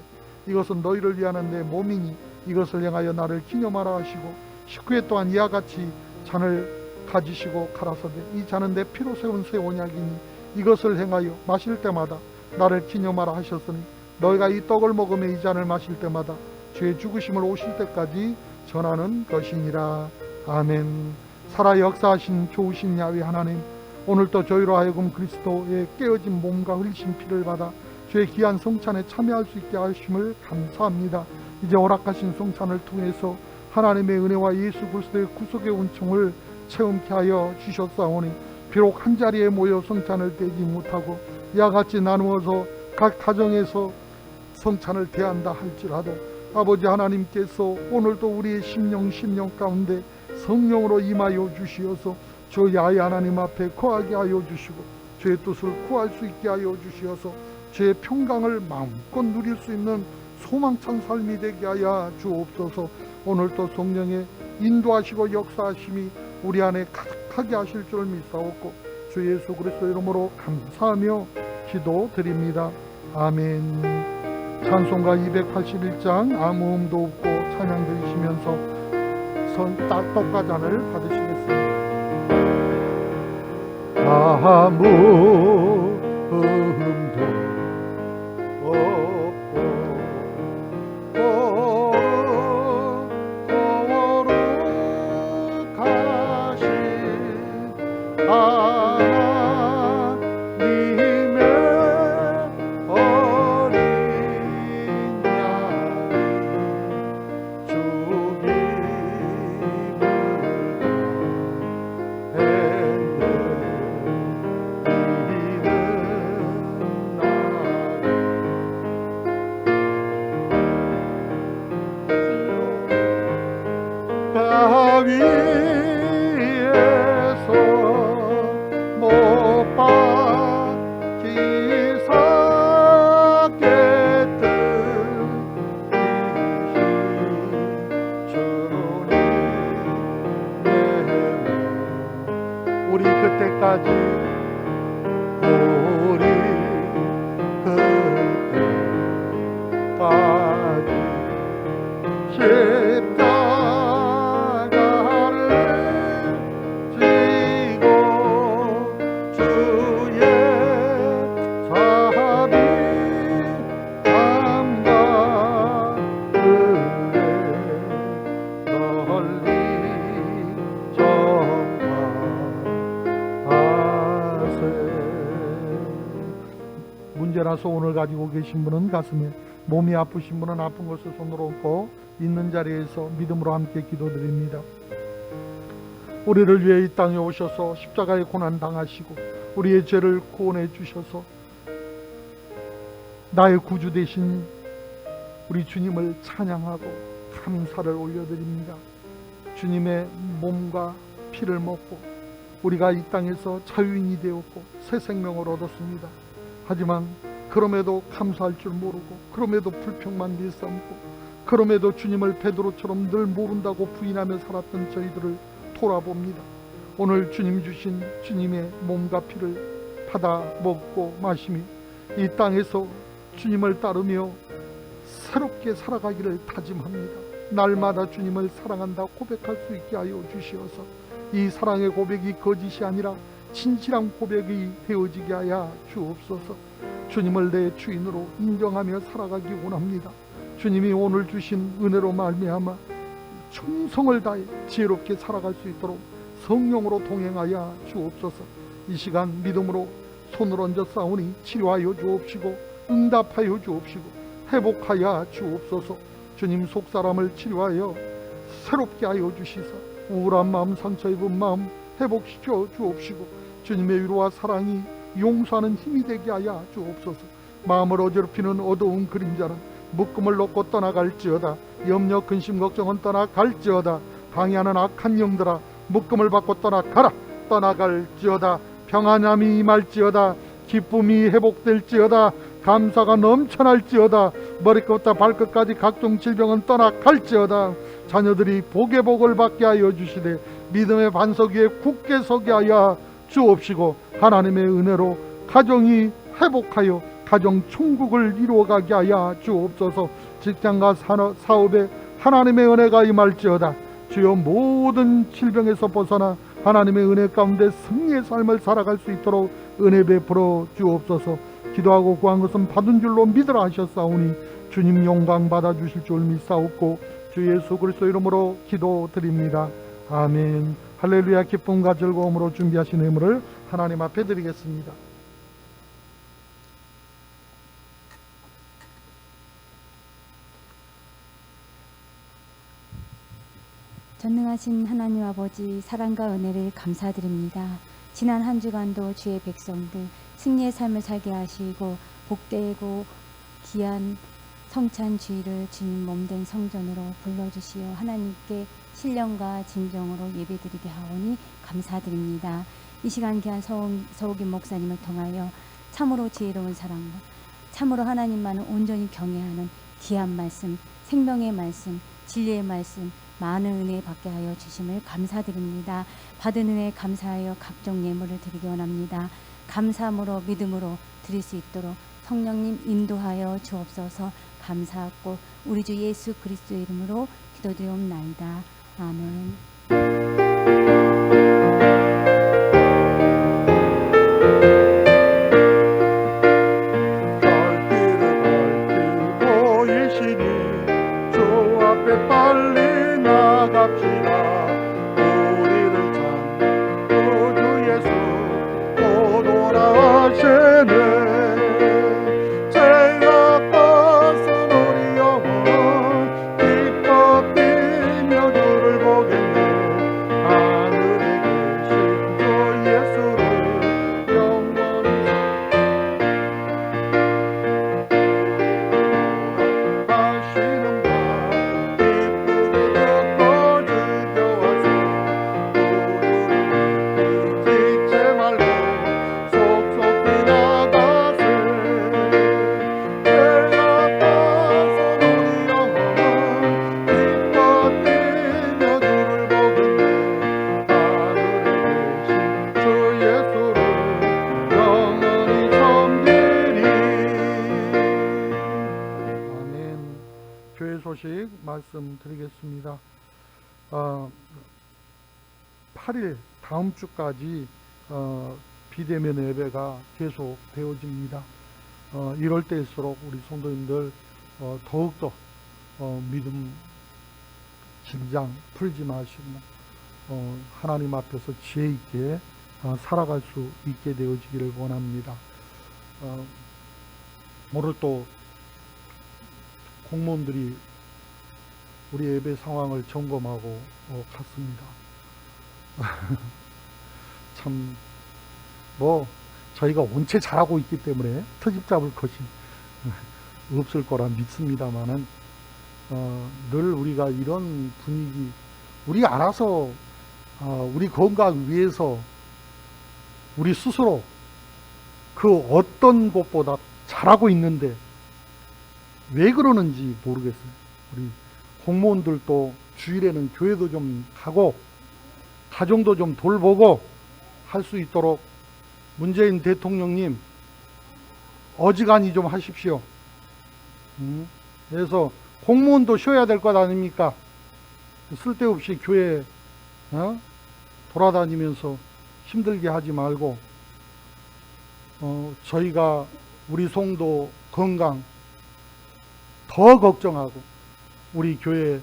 [SPEAKER 2] 이것은 너희를 위하는 내 몸이니 이것을 행하여 나를 기념하라 하시고 식후에 또한 이와 같이 잔을 가지시고 가라사대 이 잔은 내 피로 세운 새 언약이니 이것을 행하여 마실 때마다 나를 기념하라 하셨으니 너희가 이 떡을 먹으며 이 잔을 마실 때마다 주의 죽으심을 오실 때까지 전하는 것이니라. 아멘. 살아 역사하신 좋으신 야훼 하나님, 오늘도 저희로 하여금 그리스도의 깨어진 몸과 흘리신 피를 받아 주의 귀한 성찬에 참여할 수 있게 하심을 감사합니다. 이제 허락하신 성찬을 통해서 하나님의 은혜와 예수 그리스도의 구속의 은총을 체험케 하여 주셨사오니 비록 한자리에 모여 성찬을 떼지 못하고 이와 같이 나누어서 각 가정에서 성찬을 대한다 할지라도 아버지 하나님께서 오늘도 우리의 심령 가운데 성령으로 임하여 주시어서 주 야훼 하나님 앞에 거하게 하여 주시고 주의 뜻을 구할 수 있게 하여 주시어서 주의 평강을 마음껏 누릴 수 있는 소망찬 삶이 되게 하여 주옵소서. 오늘도 성령의 인도하시고 역사하심이 우리 안에 가득하게 하실 줄 믿사옵고 주 예수 그리스도 이름으로 감사하며 기도드립니다. 아멘. 찬송가 281장 아무 음도 없고 찬양 드리시면서 떡과 잔을 받으시겠습니다. 아무 음도 없고 거룩하신 하나님의 어린 양이 죽임을 위에서 못 박히사 깨뜨리신 주님 내 몸 우리 그때까지 십자가를 지고 주의 자비 담가 은혜 널리 전파하세. 문제라서 오늘 가지고 계신 분은 가슴에, 몸이 아프신 분은 아픈 것을 손으로 얹고 있는 자리에서 믿음으로 함께 기도드립니다. 우리를 위해 이 땅에 오셔서 십자가의 고난 당하시고 우리의 죄를 구원해 주셔서 나의 구주 되신 우리 주님을 찬양하고 감사를 올려드립니다. 주님의 몸과 피를 먹고 우리가 이 땅에서 자유인이 되었고 새 생명을 얻었습니다. 하지만 그럼에도 감사할 줄 모르고, 그럼에도 불평만 일삼고, 그럼에도 주님을 베드로처럼 늘 모른다고 부인하며 살았던 저희들을 돌아봅니다. 오늘 주님 주신 주님의 몸과 피를 받아 먹고 마시며 이 땅에서 주님을 따르며 새롭게 살아가기를 다짐합니다. 날마다 주님을 사랑한다 고백할 수 있게 하여 주시어서 이 사랑의 고백이 거짓이 아니라 진실한 고백이 되어지게 하여 주옵소서. 주님을 내 주인으로 인정하며 살아가기 원합니다. 주님이 오늘 주신 은혜로 말미암아 충성을 다해 지혜롭게 살아갈 수 있도록 성령으로 동행하여 주옵소서. 이 시간 믿음으로 손을 얹어 싸우니 치료하여 주옵시고 응답하여 주옵시고 회복하여 주옵소서. 주님 속사람을 치료하여 새롭게 하여 주시사 우울한 마음, 상처 입은 마음 회복시켜 주옵시고 주님의 위로와 사랑이 용서하는 힘이 되게 하여 주옵소서. 마음을 어지럽히는 어두운 그림자는 묶음을 놓고 떠나갈지어다. 염려, 근심, 걱정은 떠나갈지어다. 방해하는 악한 영들아 묶음을 받고 떠나가라. 떠나갈지어다. 평안함이 임할지어다. 기쁨이 회복될지어다. 감사가 넘쳐날지어다. 머리끝부터 발끝까지 각종 질병은 떠나갈지어다. 자녀들이 복의 복을 받게 하여 주시되 믿음의 반석 위에 굳게 서게 하여 주옵시고 하나님의 은혜로 가정이 회복하여 가정 천국을 이루어가게 하여 주옵소서. 직장과 사업에 하나님의 은혜가 임할지어다. 주여 모든 질병에서 벗어나 하나님의 은혜 가운데 승리의 삶을 살아갈 수 있도록 은혜 베풀어 주옵소서. 기도하고 구한 것은 받은 줄로 믿으라 하셨사오니 주님 영광 받아주실 줄 믿사옵고 주 예수 그리스도 이름으로 기도드립니다. 아멘. 할렐루야. 기쁨과 즐거움으로 준비하신 예물을 하나님 앞에 드리겠습니다.
[SPEAKER 1] 전능하신 하나님 아버지, 사랑과 은혜를 감사드립니다. 지난 한 주간도 주의 백성들 승리의 삶을 살게 하시고 복되고 귀한 성찬 주일을 주님 몸된 성전으로 불러주시어 하나님께 신령과 진정으로 예배드리게 하오니 감사드립니다. 이 시간 귀한 서욱임 목사님을 통하여 참으로 지혜로운 사랑과 참으로 하나님만을 온전히 경외하는 귀한 말씀, 생명의 말씀, 진리의 말씀, 많은 은혜 받게 하여 주심을 감사드립니다. 받은 은혜 감사하여 각종 예물을 드리기 원합니다. 감사함으로 믿음으로 드릴 수 있도록 성령님 인도하여 주옵소서. 감사하고 우리 주 예수 그리스도의 이름으로 기도드리옵나이다. 아멘.
[SPEAKER 2] 소식 말씀드리겠습니다. 8일 다음 주까지 비대면 예배가 계속 되어집니다. 이럴 때일수록 우리 성도님들 더욱더 믿음 긴장 풀지 마시고 하나님 앞에서 지혜 있게 살아갈 수 있게 되어지기를 원합니다. 오늘 또 공무원들이 우리 예배 상황을 점검하고 갔습니다. 참 저희가 원체 잘하고 있기 때문에 트집 잡을 것이 없을 거라 믿습니다만은 늘 우리가 이런 분위기, 우리 알아서 우리 건강 위해서 우리 스스로 그 어떤 곳보다 잘하고 있는데 왜 그러는지 모르겠어요. 우리 공무원들도 주일에는 교회도 좀 가고 가정도 좀 돌보고 할 수 있도록 문재인 대통령님 어지간히 좀 하십시오. 그래서 공무원도 쉬어야 될 것 아닙니까? 쓸데없이 교회 돌아다니면서 힘들게 하지 말고 저희가 우리 성도 건강 더 걱정하고 우리 교회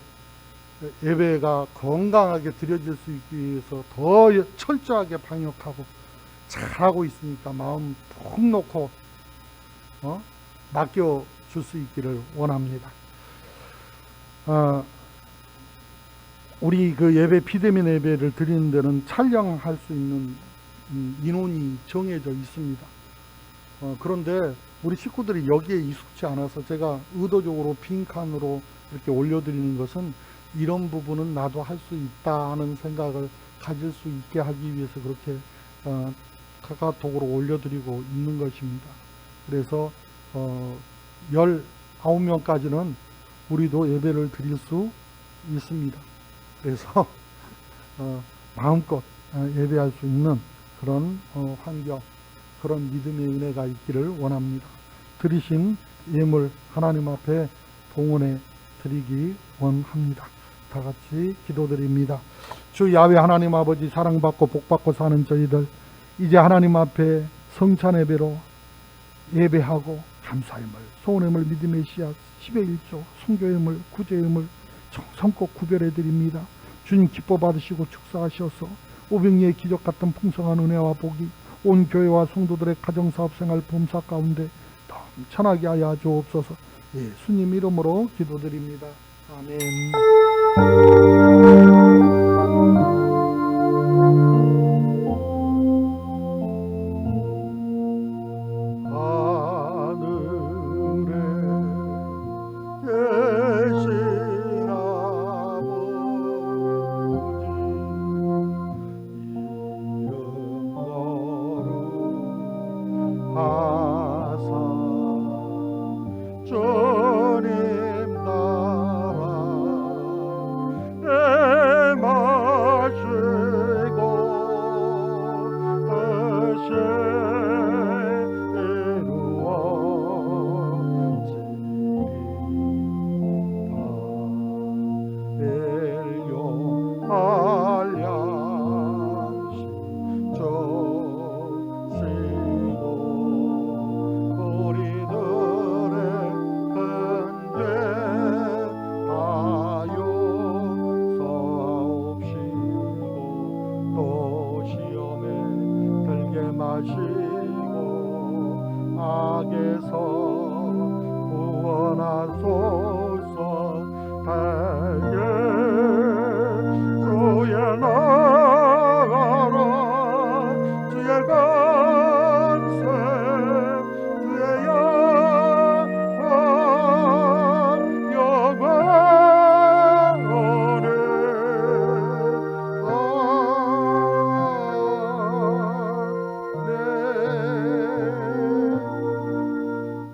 [SPEAKER 2] 예배가 건강하게 드려질 수 있기 위해서 더 철저하게 방역하고 잘하고 있으니까 마음 푹 놓고 맡겨줄 수 있기를 원합니다. 우리 그 예배 비대면 예배를 드리는 데는 촬영할 수 있는 인원이 정해져 있습니다. 그런데 우리 식구들이 여기에 익숙치 않아서 제가 의도적으로 빈칸으로 이렇게 올려드리는 것은 이런 부분은 나도 할 수 있다 하는 생각을 가질 수 있게 하기 위해서 그렇게 카카오톡으로 올려드리고 있는 것입니다. 그래서 19명까지는 우리도 예배를 드릴 수 있습니다. 그래서 마음껏 예배할 수 있는 그런 환경, 그런 믿음의 은혜가 있기를 원합니다. 드리신 예물 하나님 앞에 봉헌해 드리기 원합니다. 다 같이 기도드립니다. 주 야훼 하나님 아버지, 사랑받고 복받고 사는 저희들 이제 하나님 앞에 성찬 예배로 예배하고 감사의 물, 소원의 물, 믿음의 씨앗, 10의 1조, 순교의 물, 구제의 물 정성껏 구별해 드립니다. 주님 기뻐 받으시고 축사하셔서 오병이의 기적 같은 풍성한 은혜와 복이 온 교회와 성도들의 가정사업생활 범사 가운데 넘쳐나게 하여 주옵소서. 예수님 이름으로 기도드립니다. 아멘.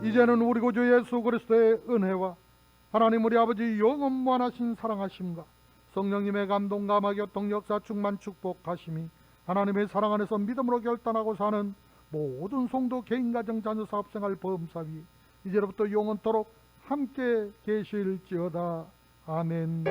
[SPEAKER 2] 이제는 우리 구주 예수 그리스도의 은혜와 하나님 우리 아버지 영원하신 사랑하심과 성령님의 감동 감화 교통 역사 충만 축복하심이 하나님의 사랑 안에서 믿음으로 결단하고 사는 모든 성도 개인 가정 자녀 사업생활 범사 위에 이제로부터 영원토록 함께 계실지어다. 아멘.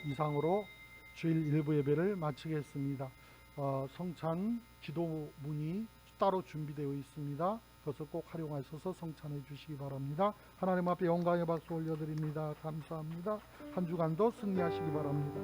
[SPEAKER 2] 이상으로 주일 일부 예배를 마치겠습니다. 성찬 기도문이 따로 준비되어 있습니다. 그것을 꼭 활용하셔서 성찬해 주시기 바랍니다. 하나님 앞에 영광의 박수 올려드립니다. 감사합니다. 한 주간도 승리하시기 바랍니다.